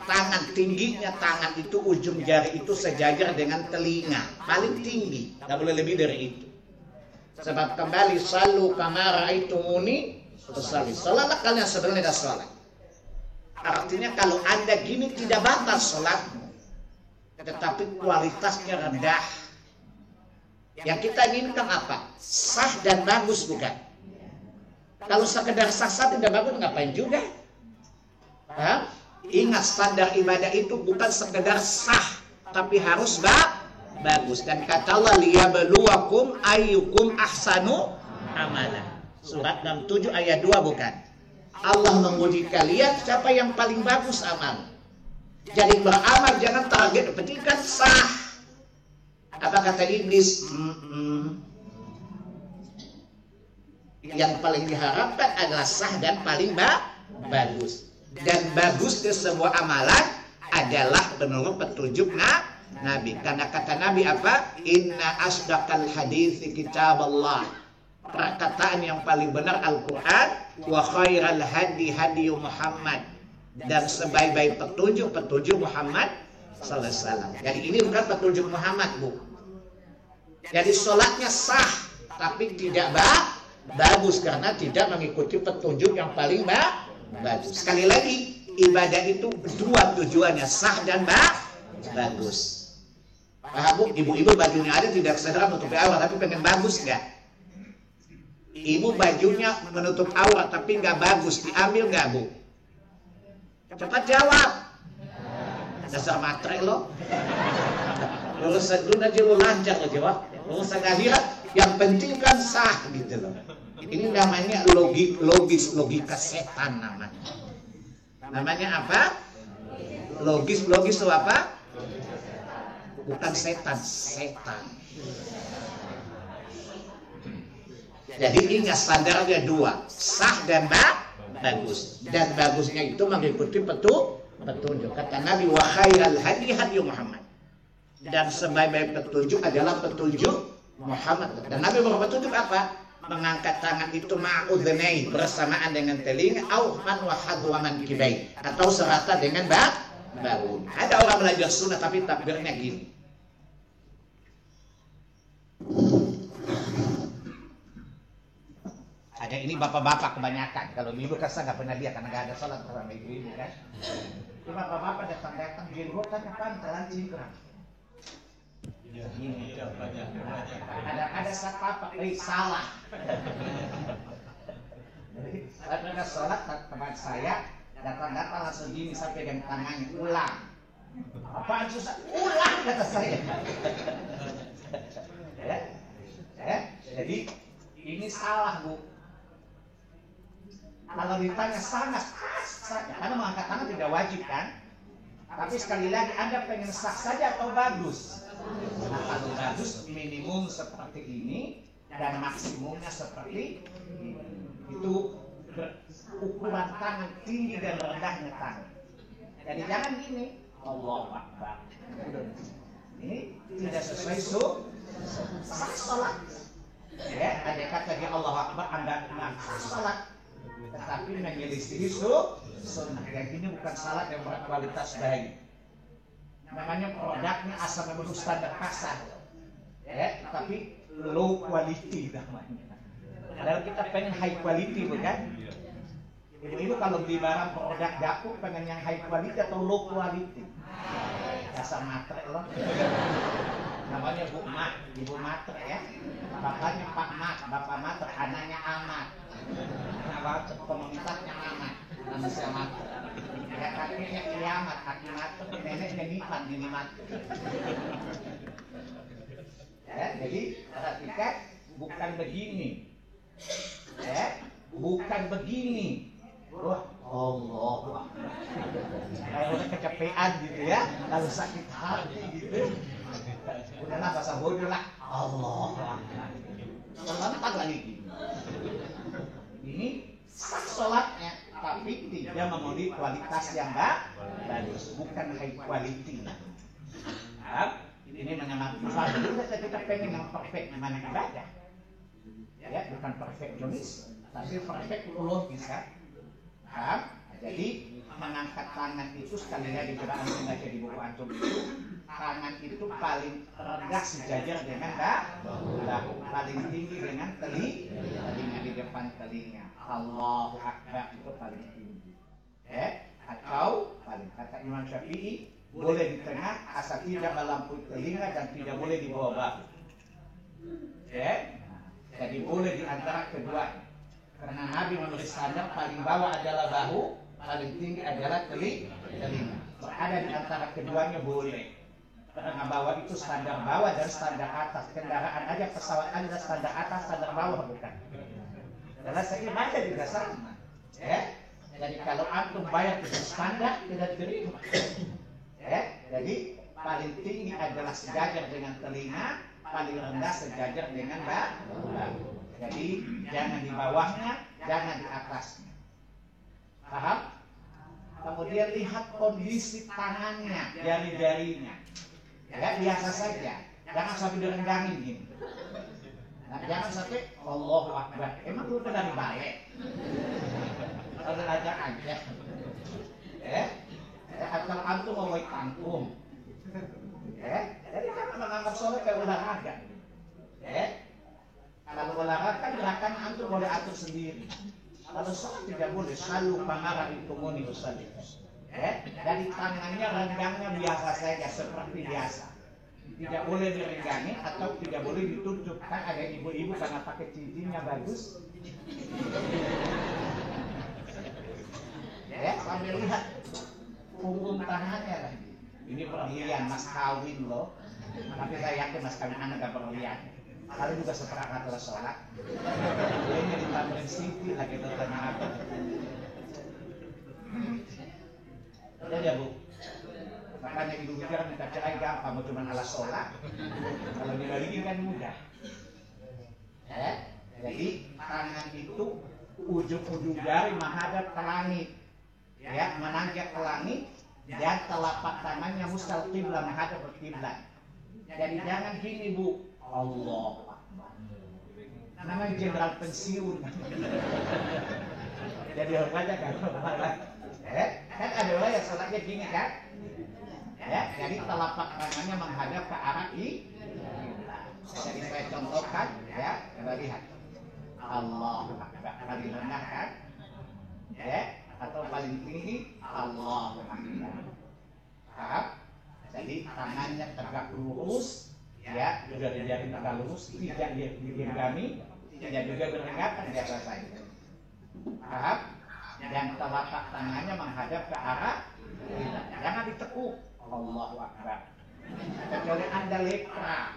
tangan tingginya tangan itu ujung jari itu sejajar dengan telinga. Paling tinggi. Tidak boleh lebih dari itu. Sebab kembali salu kama ra'aitumuni usalli. Salatlah kalian sebenarnya dah salat. Artinya kalau Anda gini tidak batal salatmu. Tetapi kualitasnya rendah. Yang kita inginkan apa? Sah dan bagus bukan? Kalau sekedar sah tidak bagus ngapain juga? Hah? Ingat standar ibadah itu bukan sekedar sah, tapi harus bagus. Dan kata Allah liyabluwakum ayyukum ahsanu amala. Surat 67 ayat 2 bukan? Allah menguji kalian siapa yang paling bagus amal. Jadi beramal jangan target penting kan sah. Apa kata iblis? Yang paling diharapkan adalah sah dan paling bagus. Dan bagusnya sebuah amalan adalah menurut petunjuk Nabi. Karena kata Nabi apa? Inna asdaqal hadithi kitab Allah. Perkataan yang paling benar Al-Quran. Wa khairal hadi hadi Muhammad. Dan sebaik-baik petunjuk Muhammad sallallahu alaihi wasallam. Jadi ini bukan petunjuk Muhammad, Bu. Jadi sholatnya sah, tapi tidak bagus karena tidak mengikuti petunjuk yang paling bagus. Sekali lagi, ibadah itu dua tujuannya, sah dan bagus. Paham, Bu? Ibu-ibu bajunya ada tidak kesadaran menutupi aurat tapi pengen bagus nggak? Ibu bajunya menutup aurat tapi nggak bagus, diambil nggak, Bu? Cepat jawab. Dasar matre lo. Urusan dunia aja lo lancar lo jawab. Urusan akhirat yang penting kan sah gitu loh. Ini namanya logika setan namanya. Namanya apa? Logis itu apa? Bukan setan. Jadi ingat standarnya dua, sah dan bagus. Dan bagusnya itu mengikuti petunjuk. Kata Nabi, wa khairal hadi hadi Muhammad. Dan sebaik-baik petunjuk adalah petunjuk Muhammad. Dan Nabi berpetunjuk apa? Mengangkat tangan itu ma'udhnai, bersamaan dengan telinga, au man wa hadwaman kibai, atau serata dengan bahu. Ada orang belajar sunnah tapi takbirnya gini. Ada ini bapak-bapak kebanyakan. Kalau ibu kan saya nggak pernah lihat karena nggak ada sholat bersama ibu kan. Ini bapak-bapak datang jenggotan apaan telanjang kerang. Ada apa? Salah. Pada sholat teman saya datang langsung gini sampai dengan tangannya ulang. Apaan susah? Ulang kata saya. Jadi ini salah, Bu. Kalau ditanya sangat saja, karena mengangkat tangan tidak wajib kan? Tapi sekali lagi Anda pengen sah saja atau bagus? Nah, kalau bagus minimum seperti ini dan maksimumnya seperti ini. Itu ukuran tangan tinggi dan rendahnya tangan. Jadi jangan gini, Allahu Akbar. Ini tidak sesuai sah sholat. Ya, ada kata dia Allahu Akbar, Anda sah sholat. Tetapi menyelisihi sunnah. Yang ini bukan salat yang berkualitas baik. Namanya produknya asal memenuhi standar pasar. Ya, tapi low quality namanya. Padahal kita pengen high quality, bukan? Ibu-ibu kalau beli barang produk dapur pengen yang high quality atau low quality? Dasar matre loh. Namanya Bu Mat, Ibu Matre ya. Bapaknya Pak Mat, Bapak Matre, anaknya Amat. Nah, komunitasnya Amat, nama saya Matre. Ya, kakeknya Kiamat, kaki Matre, neneknya Nipan, ini Matre. Ya, jadi perhatikan, bukan begini. Ya, bukan begini. Wah, Allah. Kayak udah kecapean gitu ya, lalu sakit hati gitu. Udahlah bahasa bodoh lah. Allah. Lompat lagi gitu. Ini sah sholatnya, tapi tidak memenuhi kualitas yang bagus, bukan high quality. Ini menyamakan. Kita pengen yang perfect gimana ibadah. Ya, bukan perfeksionis, tapi perfect logis kan. Jadi mengangkat tangan itu sekali lagi coba antum baca di buku antum itu, tangan itu paling rendah sejajar dengan bahu, paling tinggi dengan telinga di depan telinga. Allahu Akbar itu paling tinggi. Atau paling kata Imam Syafi'i boleh di tengah asal tidak melampaui telinga dan tidak boleh di bawah bahu. Jadi boleh di antara keduanya. Karena Nabi menulis standar paling bawah adalah bahu, paling tinggi adalah telinga. Berada di antara keduanya boleh. Karena bawah itu standar bawah dan standar atas. Kendaraan aja, pesawat aja standar atas, standar bawah bukan. Karena saya ibadah juga sama. Jadi kalau antum bayar dengan standar tidak terima. Jadi paling tinggi adalah sejajar dengan telinga, paling rendah sejajar dengan bahu. Jadi jangan di bawahnya, jangan di atasnya. Paham? Kemudian lihat kondisi tangannya, jari-jarinya. Ya biasa saja. Jangan sampai direnggangin gini. Nah, jangan sampai Allahu Akbar. Emang lu dari balik? Kalau ajak aja. Atau antum mau baik kampung. Jadi jangan menganggap sholat kayak olahraga. Kalau olahraga kan gerakan antum boleh atur sendiri. Kalau sholat tidak boleh, selalu pengarah itu muni ustaz. Dari tangannya renggangnya biasa saja seperti biasa. Tidak boleh direnggangi atau tidak boleh ditutup. Kan ada ibu-ibu karena pakai cincinnya bagus. Sambil lihat punggung tangannya lagi. Ini berlian mas kawin loh. Tapi saya yakin mas kawin anak gak berlian. Kalau juga seperangkat kalau sholat. Ini ditambahin siti lagi tanya apa. Udah ya bu. Makanya ibu bicara minta cerai gampang, cuma ala sholat. Kalau dibalikin kan mudah. Jadi tangan itu ujung-ujung jari menghadap ke langit. Menanjak ke langit. Dan telapak tangannya mustal qiblah menghadap ke kiblat. Jadi jangan gini bu. Allah Akbar. Namanya jenderal pensiun. Jadi orang aja kan. Kan ada orang yang sholatnya gini kan. Jadi telapak tangannya menghadap ke arah kiblat. Jadi saya contohkan coba lihat. Allah Akbar. Paling rendah kan? Atau paling tinggi Allah Akbar. Paham? Jadi tangannya tegak lurus, juga dijadi tegak lurus, tidak digenggami, tidak juga berhenggapan biasa saja. Paham? Dan telapak tangannya menghadap ke arah kiblat. Jangan ditekuk. Allahu Akbar. Kecuali Anda lepra.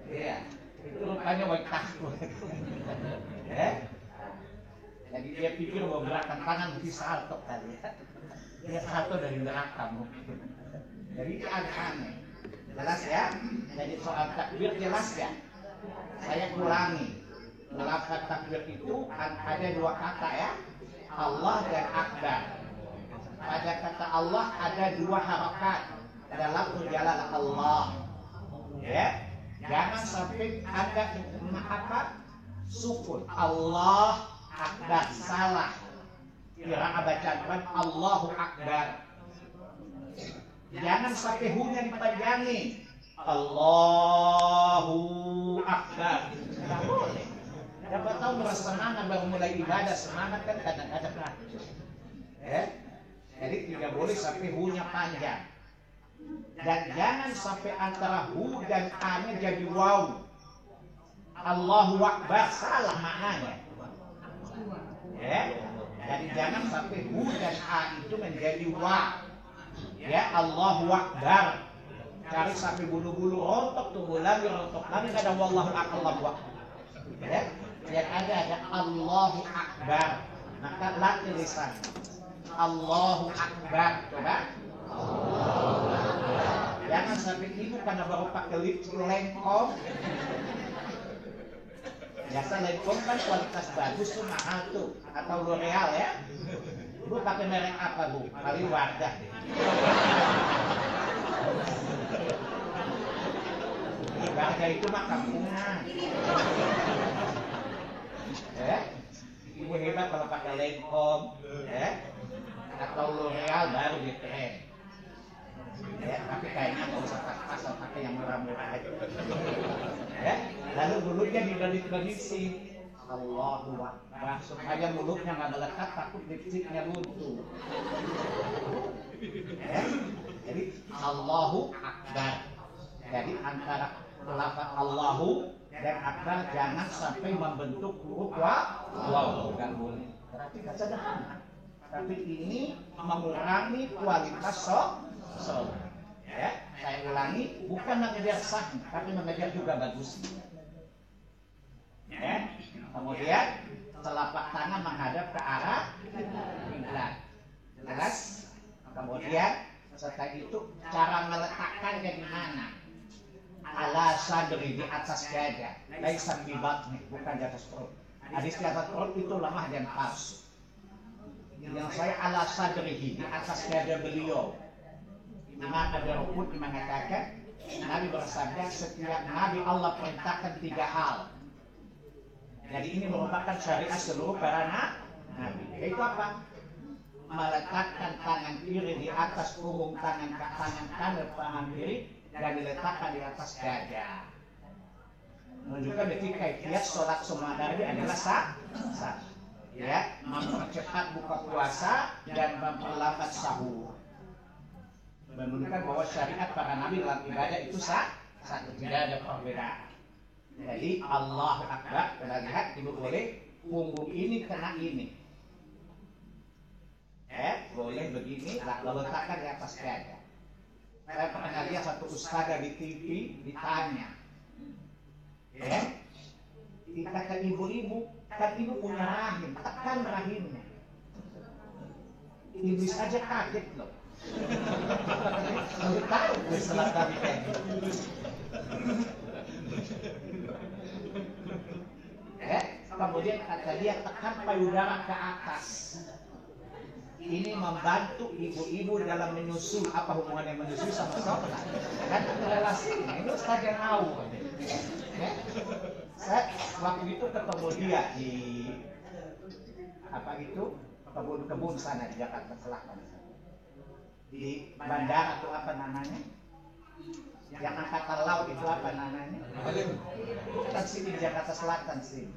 Iya. Itu rupanya wajib takut. Jadi dia pikir bahwa gerakan tangan mesti salto tadi. Dia salto dari neraka mungkin. Jadi itu agak aneh. Jelas ya? Jadi soal takbir jelas ya? Saya ulangi. Lafaz takbir itu ada dua kata ya. Allah dan Akbar. Pada kata Allah ada dua harakat. Ada lafzul jalalah Allah. Jangan sampai ada sukun. Allah Akbar salah. Kira bacaan Allahu Akbar. Jangan sampai hu-nya dipanjangin. Allahu Akbar. Tidak boleh. Dapat tahu merasa semangat baru mulai ibadah, semangat kan kadang-kadang racun. Jadi tidak boleh sampai hu-nya panjang. Dan jangan sampai antara hu dan a-nya jadi waw. Allahu Akbar salah maknanya. Jadi jangan sampai hu dan a itu menjadi wa. Allahu Akbar. Cari sampai bulu-bulu rontok tunggu lagi nggak ada wallahu akbar. Yang ada Allahu Akbar. Maka latih lisan. Allahu Akbar. Coba. Jangan sampai ibu karena baru pakai lip Lancome. Biasa Lancome kan kualitas bagus tuh mahal tuh. Atau L'Oreal ya. Ibu pakai merek apa bu? Paling Wardah. Wardah itu mah kampungan. Ibu hebat kalau pakai Lancome. Atau L'Oreal baru dia keren. Tapi kayaknya nggak usah pasal pakai yang murah-murah aja. Lalu mulutnya digadis-gadisin. Allahu Akbar. Supaya mulutnya nggak melekat, takut lipstiknya luntur. Jadi Allahu Akbar. Jadi antara lafaz Allahu dan Akbar jangan sampai membentuk huruf waw. Nggak boleh. Berarti nggak sederhana. Tapi ini mengurangi kualitas sholat. Saya ulangi, bukan mengejar sah, tapi mengejar juga bagus. Kemudian telapak tangan menghadap ke arah kiblat. Jelas? Kemudian setelah itu cara meletakkannya di mana? Ala sadri, di atas dada. Laisa bi batni, bukan di atas perut. Hadis di atas perut itu lemah dan palsu. yang saya ala sadrihi, di atas dada beliau. Imam Ad-Darqutni mengatakan, Nabi bersabda, setiap Nabi Allah perintahkan 3 hal. Jadi ini merupakan syariat seluruh para Nabi. Yaitu apa? Meletakkan tangan kiri di atas punggung tangan kanan kiri dan diletakkan di atas dada. Menunjukkan ketika kiat sholat semua Nabi adalah sah. Ya, mempercepat buka puasa dan memperlambat sahur. Menunjukkan bahwa syariat para nabi dalam ibadah itu satu, tidak ada perbedaan. Jadi Allahu Akbar, kita lihat ibu boleh punggung ini kena ini, boleh begini, lalu letakkan di atas dada. Saya pernah lihat satu ustazah di TV ditanya, dikatakan ibu-ibu, kan ibu punya rahim, tekan rahimnya. Iblis aja kaget loh. Lalu tahu setelah kami kayak gitu. Kemudian kata dia tekan payudara ke atas. Ini membantu ibu-ibu dalam menyusui. Apa hubungannya menyusui sama sholat? Kan relasi ini Ustaz yang tahu. Saya waktu itu ketemu dia di kebun sana di Jakarta Selatan. Di bandara atau apa namanya? Yang angkatan laut itu apa namanya? Bukan sini di Jakarta Selatan sini.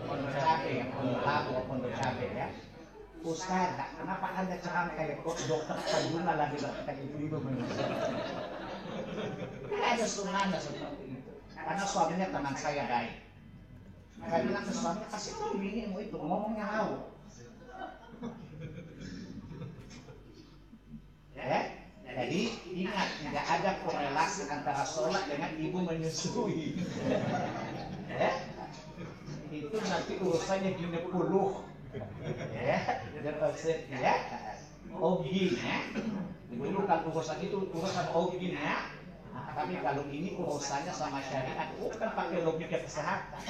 Pondok Cabe, yang Pondok Labu atau Pondok Cabe ya. Ustaz, kenapa Anda ceramah kayak dokter kandungan lagi berkata ibu-ibu menyusui? Ada sunnahnya seperti itu. Karena suaminya teman saya baik. Saya bilang ke suaminya, kasih tahu binimu itu ngomongnya haus. Jadi ingat, tidak ada korelasi antara sholat dengan ibu menyusui. Itu nanti urusannya ginekologi. OB dulu kan urusan itu urusan OB tapi kalau ini urusannya sama syariat, bukan pakai logika kesehatan.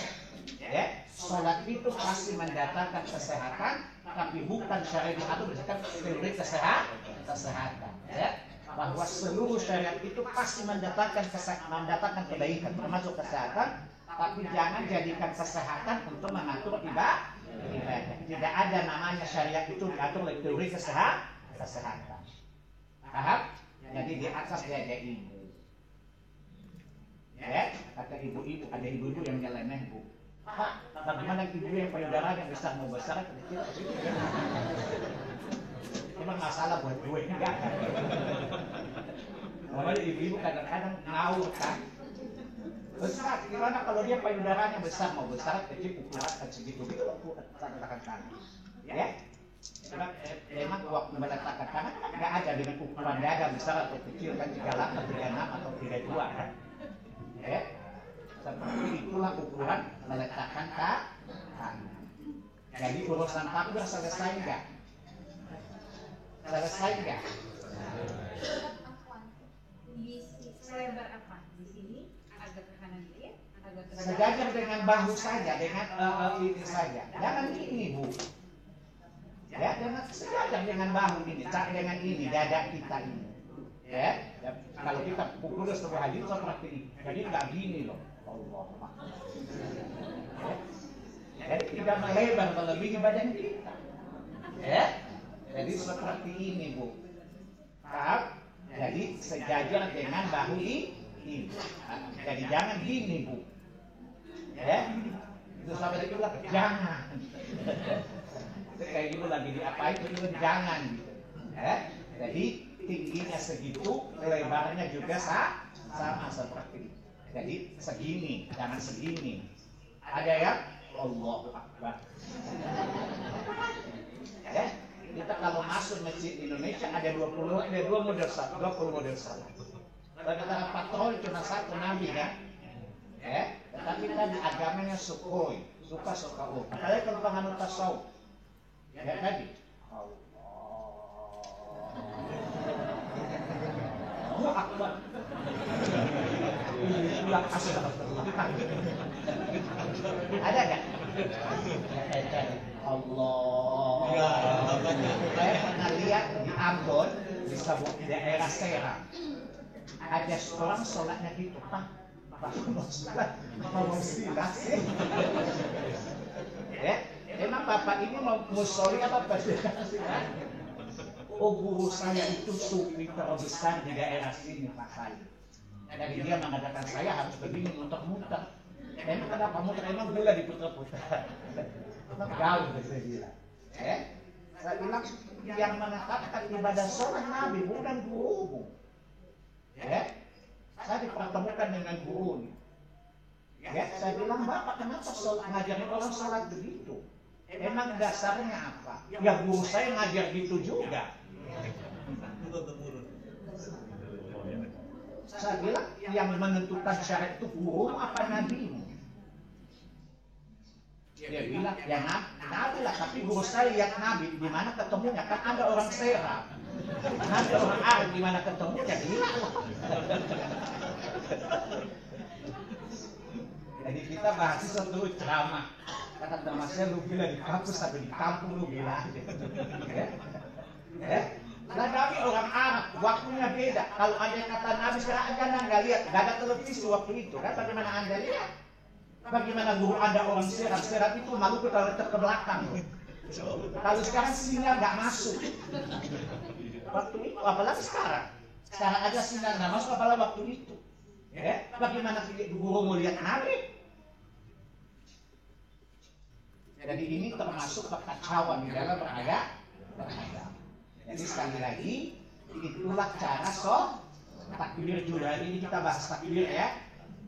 Sholat itu pasti mendatangkan kesehatan, tapi bukan syariat atau berdasarkan teori kesehatan. Bahwa seluruh syariat itu pasti mendatangkan kebaikan, termasuk kesehatan, tapi jangan jadikan kesehatan untuk mengatur ibadah. Tidak ada namanya syariat itu diatur oleh teori kesehatan. Paham? Jadi di atas dada ibu. Kata ibu-ibu, ada ibu-ibu yang nyeleneh, Bu. Pak, bagaimana ibu yang payudara yang besar mau besar kecil? Emang masalah buat gue enggak? Namanya ibu-ibu kadang-kadang ngawur kan? Besar, gimana kalau dia payudaranya besar mau besar kecil ukuran segitu gitu loh, letakkan tangan. Memang waktu meletakkan tangan nggak ada dengan ukuran dada besar atau kecil kan 38, 36 atau 32 kan? Seperti itulah ukuran meletakkan tangan. Jadi urusan takbir selesai nggak? Selesai nggak? Selebar apa? Di sini agak ke kanan dikit, agak ke sejajar dengan bahu saja, dengan ini saja. Jangan ini, Bu. Jangan sejajar dengan bahu ini, dengan ini dada kita ini. Kalau kita pukul setelah haji seperti ini, jadi nggak gini loh. Allah. Jadi tidak melebar melebihi badan kita. Jadi seperti ini, Bu. Paham? Jadi sejajar dengan bahu ini. Jadi jangan gini, Bu. Itu sampai itu lah, jangan. Itu kayak gitu lagi diapain itu jangan gitu. Jadi tingginya segitu, lebarnya juga sama seperti itu. Jadi segini, jangan segini. Ada ya? Allahu Akbar. Kita kalau masuk masjid Indonesia ada 2 model salat, 20 model salat. Kadang-kadang patrol cuma satu nabi kan? Tetapi tadi agamanya sukhoi, suka-suka. Apalagi kalau penganut tasawuf. Tadi. Allahu Akbar. Ada kan? Allah. Saya pernah lihat di Ambon, di sebuah daerah Serang. Ada seorang sholatnya gitu, Pak. Mau silat sih? Ya, emang bapak ini mau musoli apa presentasi? Oh, guru saya itu sufi terbesar di daerah sini, Pak Said. Jadi dia mengatakan saya harus begini muter-muter. Emang kenapa muter? Emang gula diputar-putar. Gaul saya bilang. Saya bilang yang menetapkan ibadah sholat Nabi bukan gurumu. Saya dipertemukan dengan guru. Saya bilang, Bapak kenapa ngajarin orang sholat begitu? Emang dasarnya apa? Ya guru saya ngajar gitu juga. Saya bilang, yang menentukan syariat itu guru apa nabimu? Dia bilang, ya nabi lah, tapi guru saya lihat nabi. Di mana ketemunya? Kan ada orang Serang. Nanti orang Arab di mana ketemunya? Gila. Jadi kita mahasiswa dulu ceramah. Kata teman saya, lu gila di kampus tapi di kampung lu gila aja. Nah, Nabi orang Arab, waktunya beda. Kalau ada yang kata Nabi sekarang Anda nggak lihat, nggak ada televisi waktu itu, kan? Bagaimana Anda lihat? Bagaimana guru Anda orang Serang? Serang itu Maluku kalau ke belakang. Kalau sekarang sinyal nggak masuk. Waktu itu, apalagi sekarang. Sekarang ada sinyal nggak masuk, apalagi waktu itu. Bagaimana guru mau lihat Nabi? Jadi ini termasuk kekacauan di dalam beragama. Jadi sekali lagi, itulah cara takbir juga. Ini kita bahas takbir ya.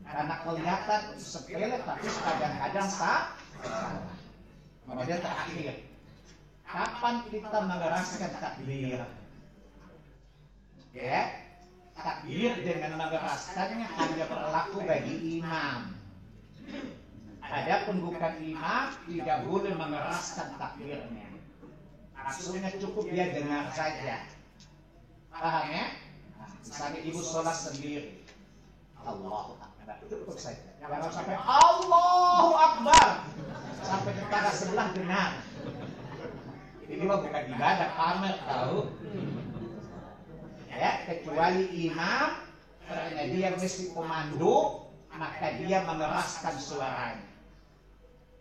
Karena kelihatan sepele tapi kadang-kadang salah. Kemudian terakhir, kapan kita mengeraskan takbir? Takbir dengan mengeraskannya hanya berlaku bagi imam. Adapun bukan imam tidak boleh mengeraskan takbirnya. Maksudnya cukup dia dengar saja. Paham ya? Misalnya ibu sholat sendiri, Allahu Akbar, cukup saja. Jangan sampai Allahu Akbar sampai tetangga sebelah dengar. Ini mah bukan ibadah, pamer tahu. Kecuali imam karena dia mesti komando, maka dia mengeraskan suaranya.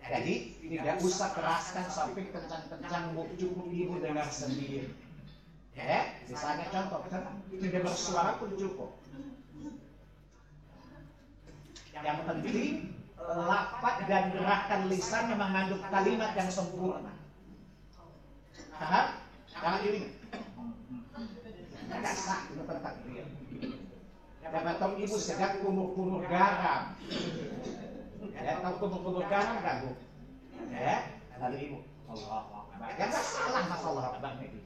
Jadi tidak usah keraskan sampai kencang-kencang, cukup ibu dengar sendiri. Misalnya contoh, tidak bersuara pun cukup. Yang penting lafaz dan gerakan lisannya mengandung kalimat yang sempurna. Paham? Jangan ini. Tidak sah itu takbir. Dapat tahu ibu sedang kumur-kumur garam. Tahu kumur-kumur garam nggak bu? Lalu ibu, Allah Akbar. Ya nggak salah masalah Akbar ini.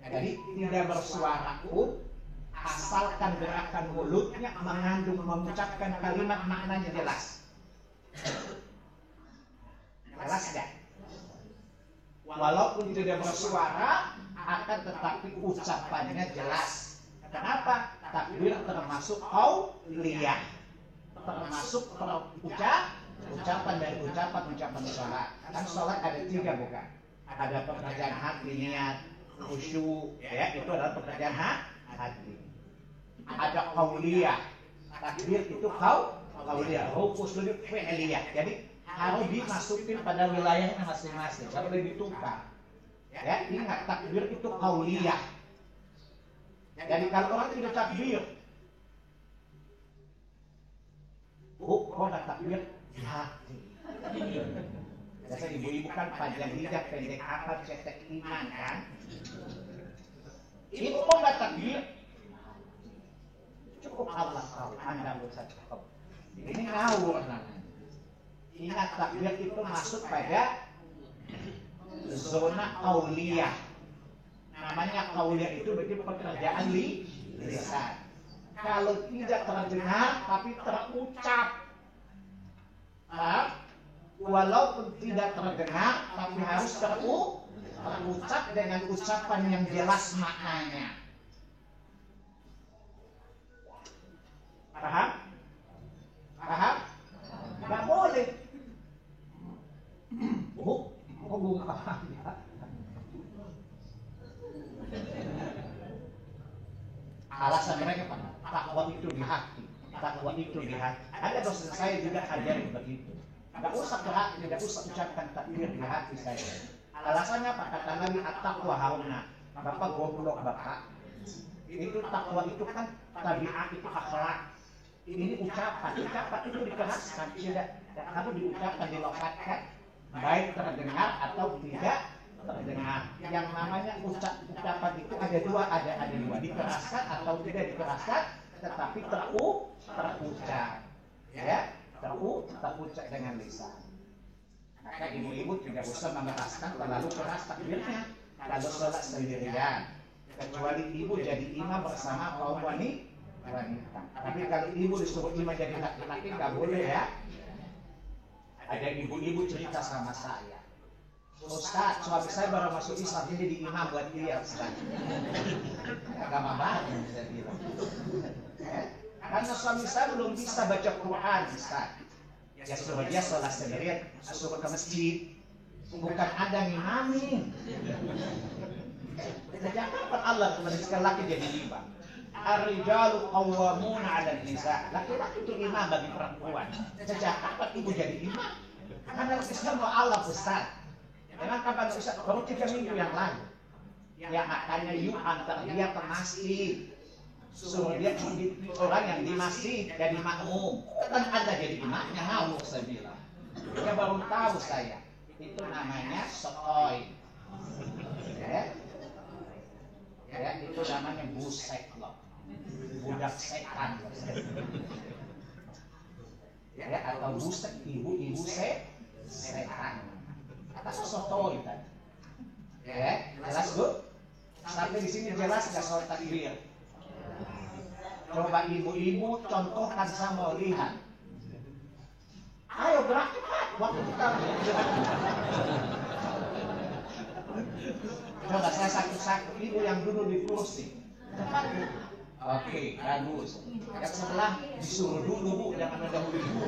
Jadi tidak bersuara pun, asalkan gerakan mulutnya mengandung mengucapkan kalimat maknanya jelas. Jelas nggak? Walaupun tidak bersuara, akan tetapi ucapannya jelas. Kenapa? Takbir termasuk qauliyah, termasuk ucapan dari ucapan sholat. Kan sholat ada 3 bukan? Ada pekerjaan hati, niat, khusyuk, itu adalah pekerjaan hati. Ada qauliyah, takbir itu qauliyah, khusyuk fi'liyah. Jadi harus dimasukin pada wilayahnya masing-masing, kalau boleh ditukar. Ingat takbir itu qauliyah. Jadi kalau orang tidak takbir, kok nggak takbir di hati. Biasanya ibu-ibu kan panjang lidah, pendek akal, cetek iman kan. Ibu kok nggak takbir? Cukup Allah tahu, Anda bisa cukup. Ini ngawur namanya. Ingat takbir itu masuk pada zona qauliyah. Namanya qauliyah itu berarti pekerjaan lisan. Kalau tidak terdengar tapi terucap, walaupun tidak terdengar tapi harus terucap dengan ucapan yang jelas maknanya. Paham? Paham? Nggak boleh. pembungkamannya. Alasan mereka takwa itu di hati, takwa itu di hati. Ada dosen saya juga ajarin begitu. Tidak usah ke hati, tidak usah ucapkan takbir di hati saya. Alasannya apa? Kata Nabi, at-taqwa hauna. Bapak goblok bapak. Itu takwa itu kan tabiat, itu akhlak. Ini ucapan itu dikeraskan, tidak harus diucapkan, dilokatkan, baik terdengar atau tidak terdengar. Yang namanya ucapan itu ada dua, dikeraskan atau tidak dikeraskan, tetapi terucap, ya, terucap dengan lisan. Maka ibu-ibu tidak usah mengeraskan terlalu keras takbirnya kalau sholat sendirian, kecuali ibu jadi imam bersama kaum wanita. Tapi kalau ibu disuruh imam jadi laki-laki nggak boleh ya. Ada ibu-ibu cerita sama saya, Ustaz, suami saya baru masuk Islam, jadi di imam buat dia, Ustaz. Agama baru saya bilang. Karena suami saya belum bisa baca Quran, Ustaz. Ya suruh dia sholat sendirian, suruh ke masjid. Bukan ada ngimamin. Sejak kapan Allah menjadikan laki jadi imam? Ar-rijalu qawwamuna 'alan nisa. Laki-laki itu imam bagi perempuan. Sejak kapan ibu jadi imam? Karena Islam Allah besar. Jangan kapan Ustaz, baru 3 minggu yang lalu. Yang makanya yuk antar dia ke masjid. Suruh dia orang yang di masjid jadi makmum. Kan Anda jadi imamnya ngawur saya bilang. Dia baru tahu saya. Itu namanya sotoy. Ya, itu namanya busek loh. Budak setan. Ya, atau busek ibu setan. Kata sotoy tadi. Ya, jelas Bu? Sampai di sini jelas enggak soal takbir? Coba ibu-ibu contohkan sama lihat. Ayo gerak cepat waktu kita. Coba saya satu-satu, ibu yang dulu di kursi. Cepat Bu. Oke, bagus. Yang sebelah disuruh dulu Bu, jangan mendahului ibu.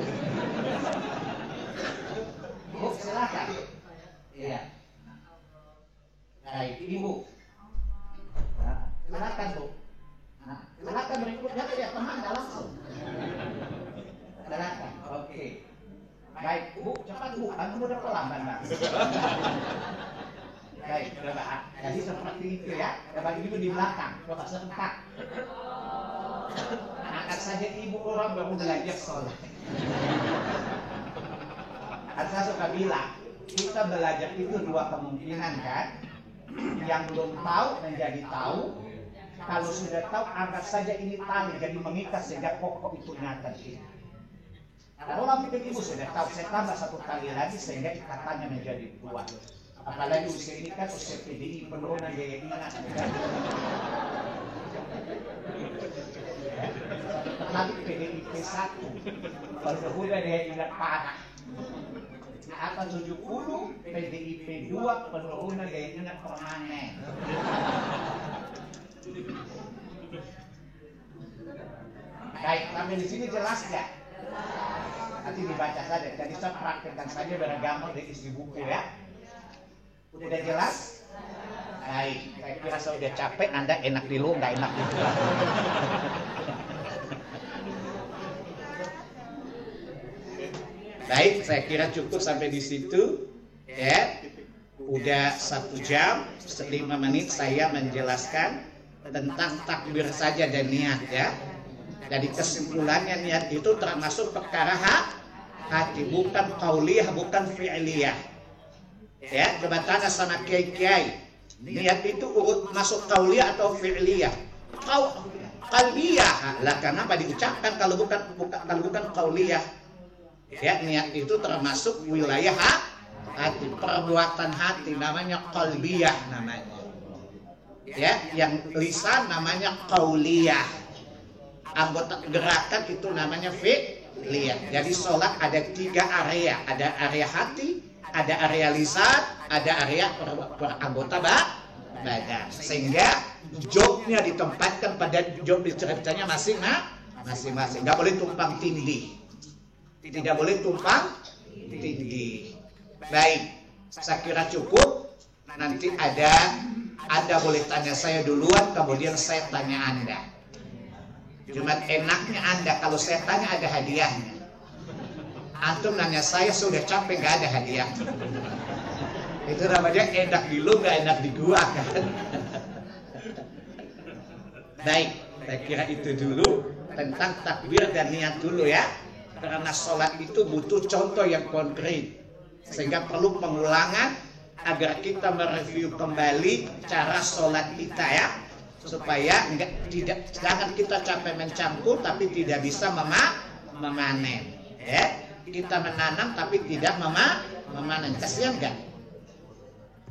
Bu, silakan. Iya. Baik, ibu. Silakan Bu. Silakan berikutnya tidak teman langsung. Silakan. Oke. Baik, Bu, cepat Bu. Anda udah pelamban, Bang. Baik, coba. Jadi seperti itu ya. Coba ibu di belakang. Coba sebentar. Angkat saja ibu orang baru belajar sholat. Saya suka bilang, kita belajar itu dua kemungkinan kan. Yang belum tahu menjadi tahu. Kalau sudah tahu, angkat saja ini tali jadi mengikat sehingga kokoh itu nyata sih. Kalau orang pikir ibu sudah tahu, saya tambah satu tali lagi sehingga ikatannya menjadi kuat. Apalagi usia ini kan usia PDI penurunan daya ingat. Lagi PDIP 1 penurunan daya ingat parah. Di atas 70 PDIP 2 penurunan daya ingat permanen. Baik, sampai di sini jelas ya? Nanti dibaca saja. Jadi saya praktekkan saja biar gampang dari isi buku ya. Udah jelas? Baik, saya kira saya udah capek. Anda enak di lu, nggak enak di lu. Baik, saya kira cukup sampai di situ. Ya, udah 1 jam 5 menit saya menjelaskan tentang takbir saja dan niat ya. Jadi kesimpulannya niat itu termasuk perkara hati, bukan qauliyah, bukan fi'liyah. Ya, coba tanya sama kiai-kiai. Niat itu urut masuk qauliyah atau fi'liyah? Qalbiyah. Lah kenapa diucapkan kalau bukan qauliyah? Ya, niat itu termasuk wilayah hati, perbuatan hati, namanya qalbiyah namanya. Ya, yang lisan namanya qauliyah. Anggota gerakan itu namanya fi'liyah. Jadi sholat ada 3 area. Ada area hati, ada area lisan, ada area anggota badan. Sehingga jobnya ditempatkan pada job ceritanya masing-masing. Nggak boleh tumpang tindih. Tidak boleh tumpang tindih. Baik. Saya kira cukup. Nanti Anda boleh tanya saya duluan, kemudian saya tanya Anda. Cuma enaknya Anda kalau saya tanya ada hadiahnya. Antum nanya saya sudah capek nggak ada hadiah. Itu namanya enak di lu nggak enak di gua kan. Baik, saya kira itu dulu tentang takbir dan niat dulu ya. Karena sholat itu butuh contoh yang konkret, sehingga perlu pengulangan agar kita mereview kembali cara sholat kita ya, supaya jangan kita capek mencangkul tapi tidak bisa memanen ya. Kita menanam tapi tidak memanen, kasihan kan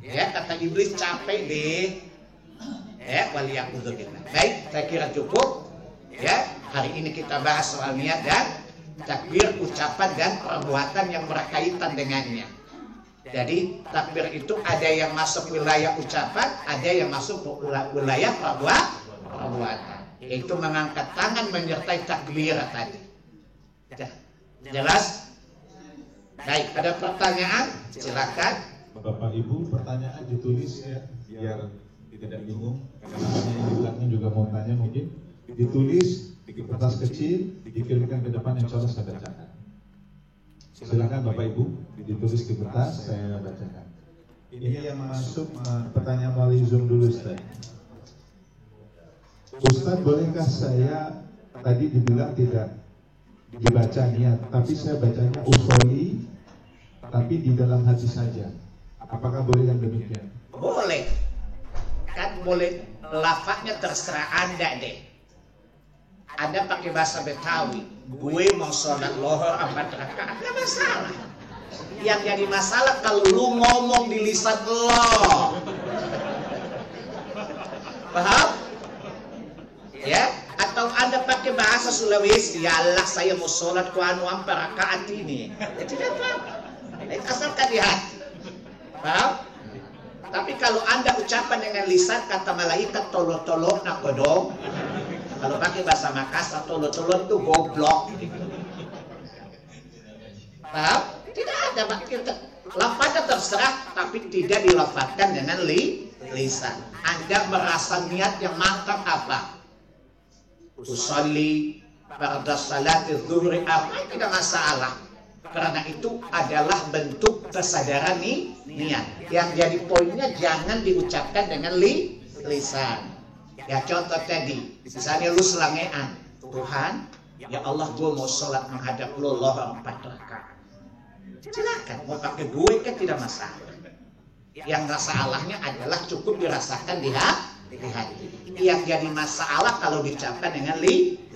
ya, kata iblis capek deh ya, waliyahudzubillah. Baik, saya kira cukup ya. Hari ini kita bahas soal niat dan takbir, ucapan dan perbuatan yang berkaitan dengannya. Jadi takbir itu ada yang masuk wilayah ucapan, ada yang masuk wilayah perbuatan. Yaitu mengangkat tangan menyertai takbir tadi. Jelas? Baik, ada pertanyaan? Silakan. Bapak Ibu, pertanyaan ditulis ya, biar tidak bingung. Karena yang di belakang juga mau tanya mungkin. Ditulis di kertas kecil, dikirimkan ke depan, insya Allah saya bacakan. Silakan Bapak Ibu, ditulis di kertas, saya bacakan. Ini yang masuk pertanyaan melalui Zoom dulu Ustaz. Ustaz, bolehkah saya tadi dibilang tidak dibaca niat, tapi saya bacanya usoli, tapi di dalam hati saja. Apakah boleh yang demikian? Boleh. Kan boleh, lafaznya terserah Anda deh. Anda pakai bahasa Betawi, gue mau sholat lohor 4 rakaat, gak masalah. Yang jadi masalah kalau lu ngomong di lisan lo. Paham? Ya? Atau Anda pakai bahasa Sulawesi, ya Allah saya mau sholat ku anu 4 rakaat ini. Ya tidak apa-apa. Asalkan di hati. Paham? Tapi kalau Anda ucapan dengan lisan, kata malaikat tolong-tolong nak kodong. Kalau pakai bahasa Makassar, tolong-tolong itu goblok. Paham? Tidak ada, lafaznya terserah, tapi tidak dilafazkan dengan lisan. Anda merasa niat yang mantap apa? Usolli pada salat zuhri apa, tidak masalah. Karena itu adalah bentuk kesadaran niat. Yang jadi poinnya jangan diucapkan dengan lisan. Ya contoh tadi, misalnya lu selangean, Tuhan, ya Allah gue mau sholat menghadap lu lohor 4 rakaat. Silakan, mau pakai gue kan tidak masalah. Yang masalahnya adalah cukup dirasakan di hati. Yang jadi masalah kalau diucapkan dengan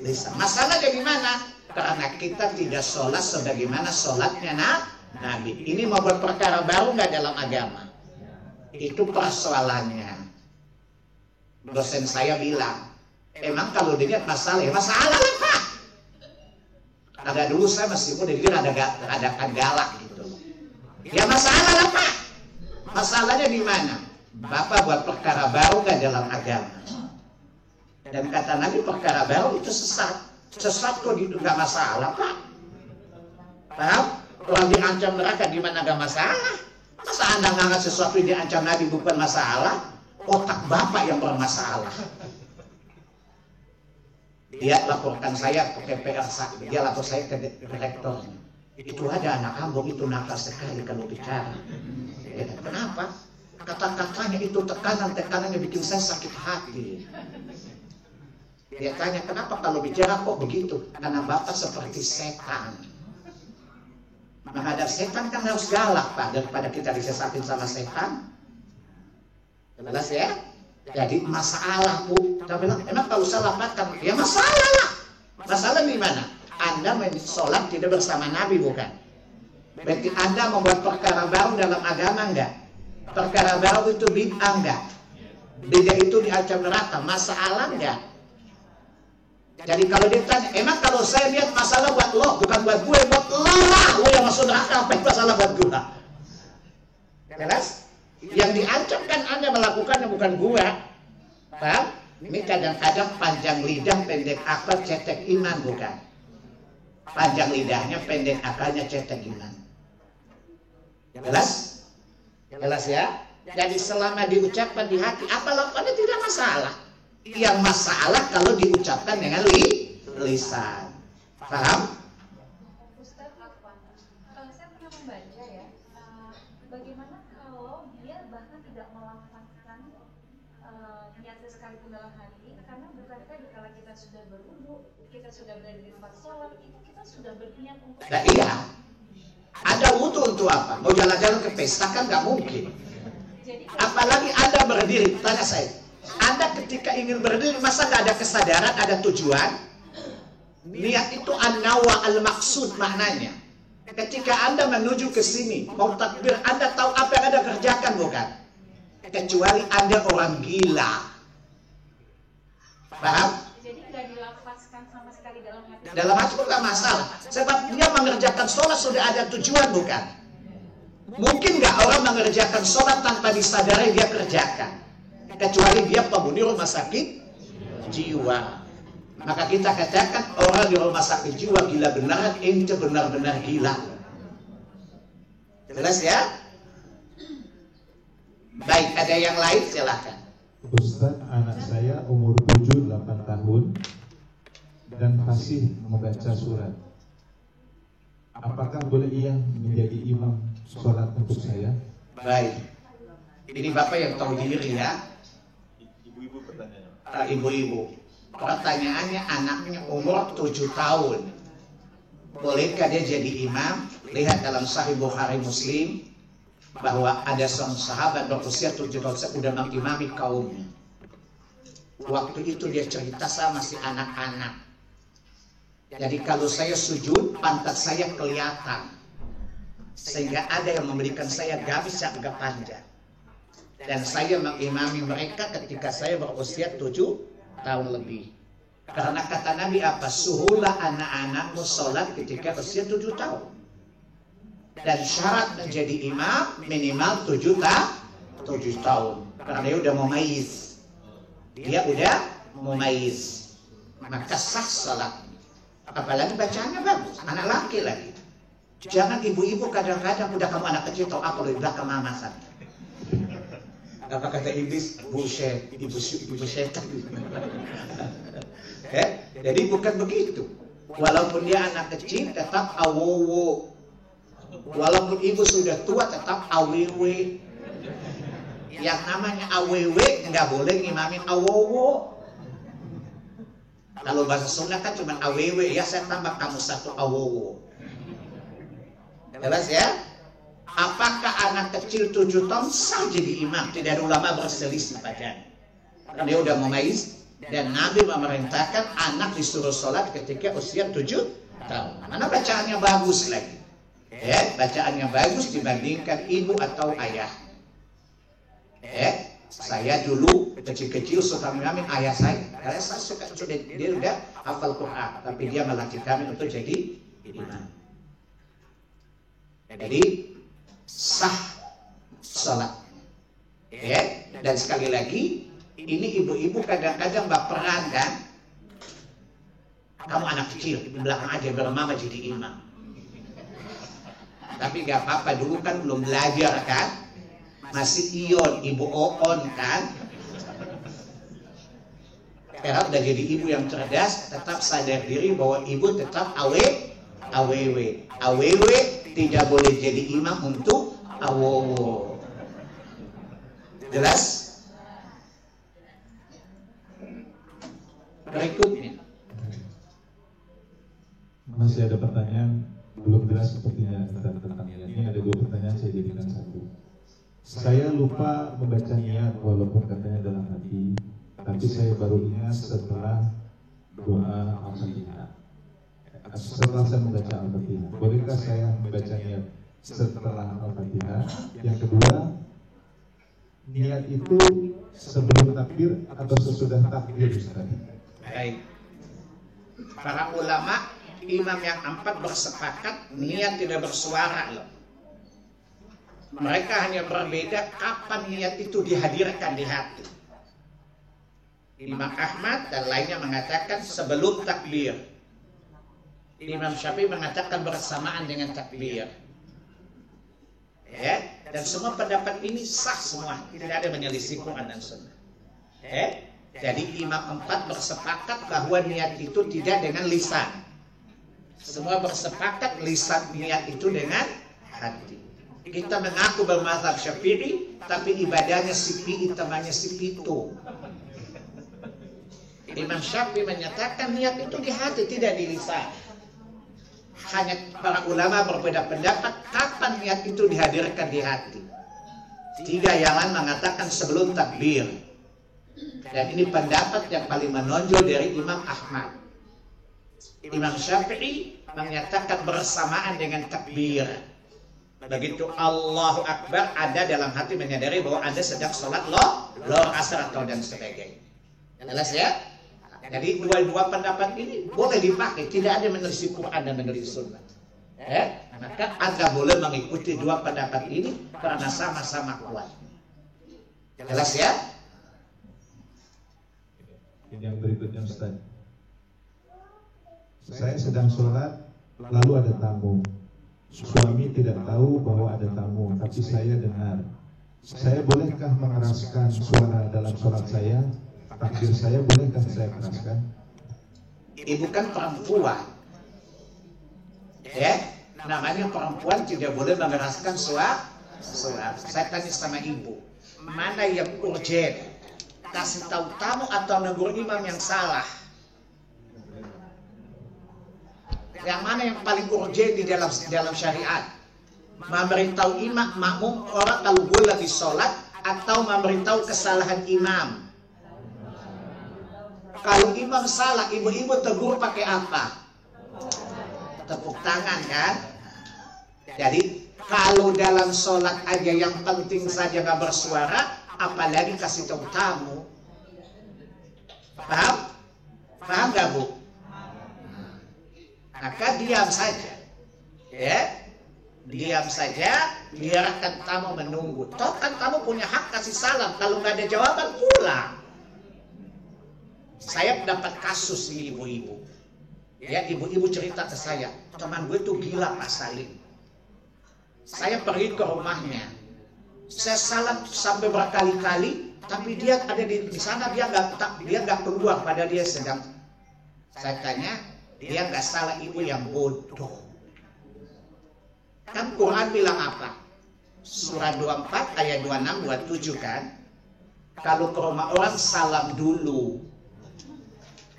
lisan. Masalah dari mana? Karena kita tidak sholat sebagaimana sholatnya Nabi. Ini mau berperkara baru nggak dalam agama? Itu persoalannya. Dosen saya bilang, emang kalau dilihat masalah, ya masalah lah Pak. Ada dulu saya masih muda, dia ada galak gitu. Ya masalah lah Pak. Masalahnya di mana? Bapak buat perkara baru nggak dalam agama. Dan kata Nabi perkara baru itu sesat. Sesat kok gitu nggak masalah Pak. Paham? Orang diancam neraka gimana nggak masalah? Masa Anda nganggap sesuatu yang diancam Nabi bukan masalah? Otak Bapak yang bermasalah. Dia laporkan saya ke PPR, dia lapor saya ke rektornya. Itu ada anak kampung itu nakal sekali kalau bicara. Ya, kenapa? Kata-katanya itu tekanannya bikin saya sakit hati. Dia tanya, kenapa kalau bicara kok begitu? Karena Bapak seperti setan. Menghadap setan kan harus galak Pak, daripada kita disesatin sama setan. Jelas ya? Jadi masalah Bu. Kita bilang, emang kalau salah makan, ya masalah lah. Masalah di mana? Anda sholat tidak bersama Nabi bukan? Berarti Anda membuat perkara baru dalam agama enggak? Perkara baru itu bid'ah enggak? Bid'ah itu diancam neraka, masalah enggak? Jadi kalau ditanya, emang kalau saya lihat masalah buat lo, bukan buat gue, buat lo lah. Lo yang masuk neraka, apa itu masalah buat gue? Jelas? Yang diancam kan Anda melakukannya bukan gue. Paham? Ini kadang-kadang panjang lidah, pendek akal, cetek iman bukan? Panjang lidahnya, pendek akalnya, cetek iman. Jelas? Jelas ya? Jadi selama diucapkan di hati, apa lafaznya tidak masalah. Yang masalah kalau diucapkan dengan lisan. Paham? Ustaz, saya pernah membaca ya, bagaimana kalau dia bahkan tidak melafazkan niatnya sekalipun dalam hati, karena bukankah kalau kita sudah berwudu, kita sudah berada di tempat sholat, itu kita sudah berniat untuk. Nah, iya. Ada wudhu untuk apa? Mau jalan-jalan ke pesta kan nggak mungkin. Apalagi Anda berdiri, tanya saya. Anda ketika ingin berdiri, masa nggak ada kesadaran, ada tujuan? Niat itu an-nawa al-maksud maknanya. Ketika Anda menuju ke sini, mau takbir, Anda tahu apa yang Anda kerjakan bukan? Kecuali Anda orang gila. Paham? Jadi nggak dilafazkan sama sekali dalam hati. Dalam hati pun nggak masalah. Sebab dia mengerjakan sholat sudah ada tujuan bukan? Mungkin nggak orang mengerjakan sholat tanpa disadari dia kerjakan? Kecuali dia penghuni rumah sakit jiwa. Maka kita katakan orang di rumah sakit jiwa gila beneran, ente benar-benar gila. Jelas ya? Baik, ada yang lain silahkan. Ustaz, anak saya umur 7-8 tahun dan fasih membaca surat. Apakah boleh ia menjadi imam sholat untuk saya? Baik. Ini Bapak yang tahu diri ya. Ibu-ibu pertanyaan. Ibu-ibu. Pertanyaannya anaknya umur 7 tahun. Bolehkah dia jadi imam? Lihat dalam Sahih Bukhari Muslim bahwa ada seorang sahabat berusia 7 tahun sudah mengimami kaumnya. Waktu itu dia cerita sama si anak-anak. Jadi kalau saya sujud, pantat saya kelihatan. Sehingga ada yang memberikan saya gamis yang agak panjang. Dan saya mengimami mereka ketika saya berusia 7 tahun lebih. Karena kata Nabi apa? Suhulah anak-anakmu sholat ketika usia 7 tahun. Dan syarat menjadi imam minimal 7 tahun. Karena dia udah mumayyiz. Dia udah mumayyiz. Maka sah sholat. Apalagi bacaannya bagus. Anak laki lagi. Jangan ibu-ibu kadang-kadang udah kamu anak kecil tahu apa loh di belakang mama sana. Apa kata iblis? Bullshit, ibu setan. Jadi bukan begitu. Walaupun dia anak kecil tetap awowo. Walaupun ibu sudah tua tetap awewe. Yang namanya awewe nggak boleh ngimamin awowo. Kalau bahasa Sunda kan cuma awewe, ya saya tambah kamu satu awowo. Jelas ya? Apakah anak kecil 7 tahun sah jadi imam? Tidak ada ulama berselisih padanya. Karena dia udah mumayyiz dan Nabi memerintahkan anak disuruh sholat ketika usia 7 tahun. Mana bacaannya bagus lagi. Bacaannya bagus dibandingkan ibu atau ayah. Saya dulu kecil-kecil suka mengamin ayah saya. Karena saya suka dia udah hafal Quran, tapi dia melatih kami untuk jadi imam. Jadi sah salat. Dan sekali lagi, ini ibu-ibu kadang-kadang baperan kan? Kamu anak kecil di belakang aja biar mama jadi imam. Tapi gak apa-apa, dulu kan belum belajar kan? Masih ion, ibu oon kan? Sekarang udah jadi ibu yang cerdas, tetap sadar diri bahwa ibu tetap awewe. Awewe tidak boleh jadi imam untuk awowo. Jelas? Berikutnya. Masih ada pertanyaan belum jelas sepertinya tentang niat. Ini ada 2 pertanyaan, saya jadikan 1. Saya lupa membaca niat walaupun katanya dalam hati, tapi saya baru ingat setelah doa Al-Fatihah. Setelah saya membaca Al-Fatihah, bolehkah saya membaca niat setelah Al-Fatihah? Yang kedua, niat itu sebelum takbir atau sesudah takbir, Ustaz? Baik. Para ulama, imam yang 4 bersepakat niat tidak bersuara loh. Mereka hanya berbeda kapan niat itu dihadirkan di hati. Imam Ahmad dan lainnya mengatakan sebelum takbir. Imam Syafi'i mengatakan bersamaan dengan takbir. Dan semua pendapat ini sah semua, tidak ada menyelisih Quran dan Sunnah. Jadi imam 4 bersepakat bahwa niat itu tidak dengan lisan. Semua bersepakat lisan niat itu dengan hati. Kita mengaku bermazhab Syafi'i, tapi ibadahnya si pi, temannya si pitu. Imam Syafi'i menyatakan niat itu di hati, tidak di lisan. Hanya para ulama berbeda pendapat kapan niat itu dihadirkan di hati. 3 yang lain mengatakan sebelum takbir. Dan ini pendapat yang paling menonjol dari Imam Ahmad. Imam Syafi'i menyatakan bersamaan dengan takbir. Begitu Allahu Akbar, ada dalam hati menyadari bahwa Anda sedang sholat lohor, asar atau dan sebagainya. Jelas ya? Jadi dua pendapat ini boleh dipakai, tidak ada menyelisih Quran dan menyelisih Sunnah. Maka Anda boleh mengikuti 2 pendapat ini karena sama-sama kuat. Jelas ya? Ini yang berikutnya Ustaz. Saya sedang sholat, lalu ada tamu. Suami tidak tahu bahwa ada tamu, tapi saya dengar. Saya bolehkah mengeraskan suara dalam sholat saya? Takbir saya bolehkah saya keraskan? Ibu kan perempuan. Namanya perempuan tidak boleh mengeraskan suara. Saya tanya sama ibu, mana yang urgen? Kasih tahu tamu atau negur imam yang salah? Yang mana yang paling urgen di dalam syariat? Memberitahu imam, makmum orang kalau gue lagi sholat, atau memberitahu kesalahan imam? Kalau imam salah, ibu-ibu tegur pakai apa? Tepuk tangan kan? Jadi kalau dalam sholat aja yang penting saja nggak bersuara, apalagi kasih tahu tamu. Paham? Paham gak Bu? Maka diam saja. Diam saja, biarkan tamu menunggu. Toh kan tamu punya hak kasih salam. Kalau nggak ada jawaban, pulang. Saya dapat kasus nih ibu-ibu. Ibu-ibu cerita ke saya, teman gue tuh gila Pak Salim. Saya pergi ke rumahnya. Saya salam sampai berkali-kali, tapi dia ada di sana, dia nggak keluar, pada dia sedang. Saya tanya, dia nggak salah, ibu yang bodoh. Kan Quran bilang apa? Surah 24 ayat 26 27 kan? Kalau ke rumah orang salam dulu.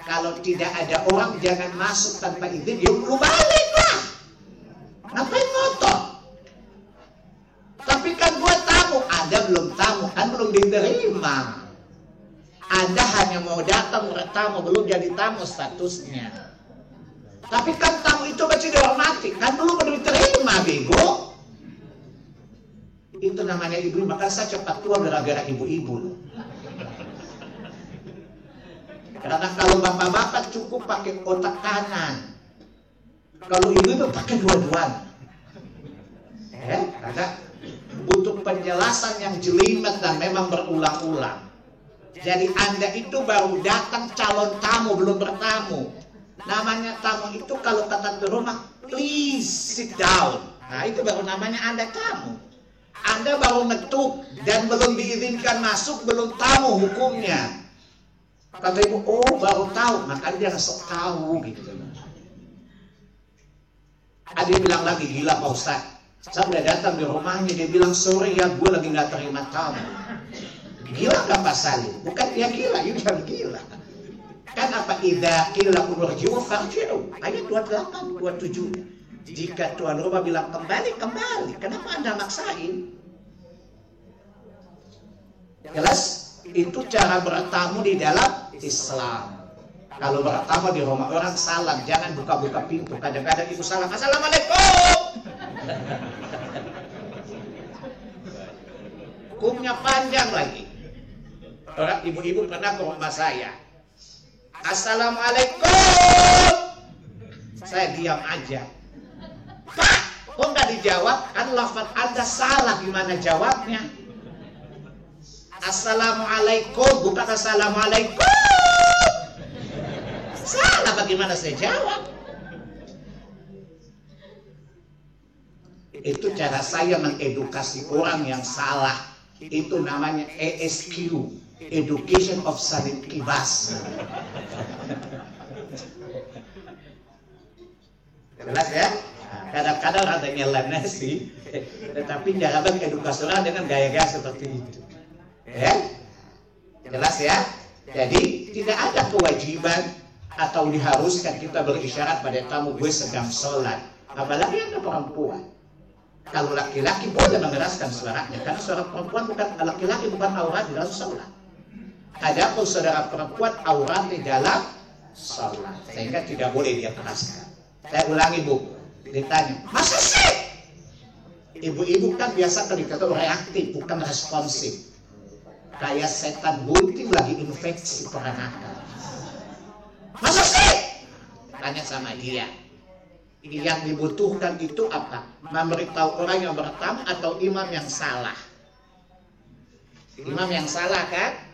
Kalau tidak ada orang jangan masuk tanpa izin, ya lu balik lah. Ngapain ngotot? Tapi kan buat tamu, Anda belum tamu, kan belum diterima. Anda hanya mau datang tamu, belum jadi tamu statusnya. Tapi kan tamu itu masih dihormati, kan belum diterima, bego. Itu namanya ibu, maka saya cepat tua gara-gara ibu-ibu. Karena kalau bapak-bapak cukup pakai otak kanan, kalau ibu-ibu pakai dua-duanya. Karena butuh penjelasan yang jelimet dan memang berulang-ulang. Jadi Anda itu baru datang calon tamu, belum bertamu. Namanya tamu itu kalau datang ke rumah, please sit down. Nah itu baru namanya Anda tamu. Anda baru ngetuk dan belum diizinkan masuk, belum tahu hukumnya. Kata ibu, oh baru tahu, makanya dia sok tahu gitu. Ada yang bilang lagi, gila Pak Ustaz. Saya udah datang di rumahnya, dia bilang sorry ya, gue lagi gak terima tamu. Gila gak Pak Salim? Bukan dia gila, ini bilang gila. Kan apa? Idza qila urji'u farji'u. Ayat 28, 27. Jika tuan rumah bilang kembali, kembali. Kenapa Anda maksain? Jelas? Itu cara bertamu di dalam Islam. Kalau bertamu di rumah orang, salam, jangan buka-buka pintu. Kadang-kadang ibu salam, assalamualaikum. Hukumnya panjang lagi. Orang ibu-ibu pernah ke rumah saya, assalamualaikum. Saya diam aja. Pak, kok nggak dijawab? Kan lafaz Anda salah, gimana jawabnya? Assalamualaikum, bukan assalamualaikum. Salah, bagaimana saya jawab? Itu cara saya mengedukasi orang yang salah. Itu namanya ESQ, Education of Salim Kibas. Jelas ya? Kadang-kadang ada nyeleneh sih, tetapi jangan edukasi orang dengan gaya-gaya seperti itu. Ya? Jelas ya? Jadi tidak ada kewajiban atau diharuskan kita berisyarat pada tamu gue sedang sholat. Apalagi ada perempuan. Kalau laki-laki boleh mengeraskan suaranya, karena suara perempuan bukan laki-laki bukan aurat di dalam sholat. Adapun saudara perempuan aurat di dalam sholat, sehingga tidak boleh dia keraskan. Saya ulangi Bu, ditanya, masa sih? Ibu-ibu kan biasa kalau reaktif, bukan responsif. Kayak setan bunting lagi infeksi peranakan. Masa sih? Tanya sama dia. Yang dibutuhkan itu apa? Memberitahu orang yang bertamu atau imam yang salah? Imam yang salah kan?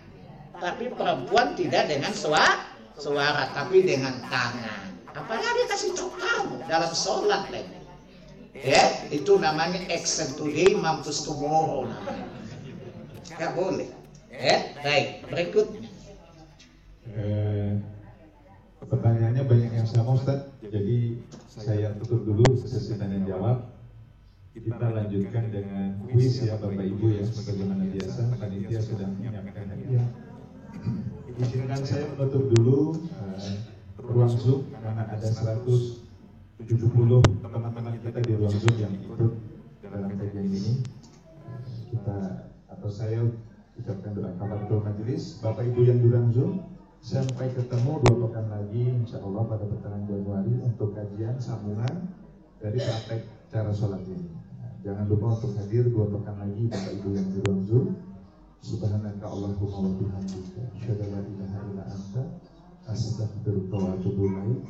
Tapi perempuan tidak dengan suara, tapi dengan tangan. Apalagi kasih cokam dalam sholat lagi. Ya, itu namanya action today, mampus tomorrow namanya. Gak boleh. Ya, baik. Berikutnya. Pertanyaannya banyak yang sama Ustaz. Jadi saya tutup dulu sesi tanya jawab. Kita lanjutkan dengan kuis ya Bapak Ibu ya, sebagaimana biasa panitia sedang menyiapkan hadiah. Izinkan saya menutup dulu ruang Zoom karena ada 170 teman-teman kita di ruang Zoom yang ikut dalam kajian ini. Saya ucapkan doa kafaratul majelis. Bapak Ibu yang di ruang Zoom, sampai ketemu 2 pekan lagi insya Allah pada pertengahan Januari untuk kajian sambungan dari praktek cara sholat ini. Jangan lupa untuk hadir 2 pekan lagi Bapak Ibu yang di ruang Zoom. Subhanaka Allahumma wa bihamdika asyhadu an la ilaha illa anta astaghfiruka wa atubu ilaik.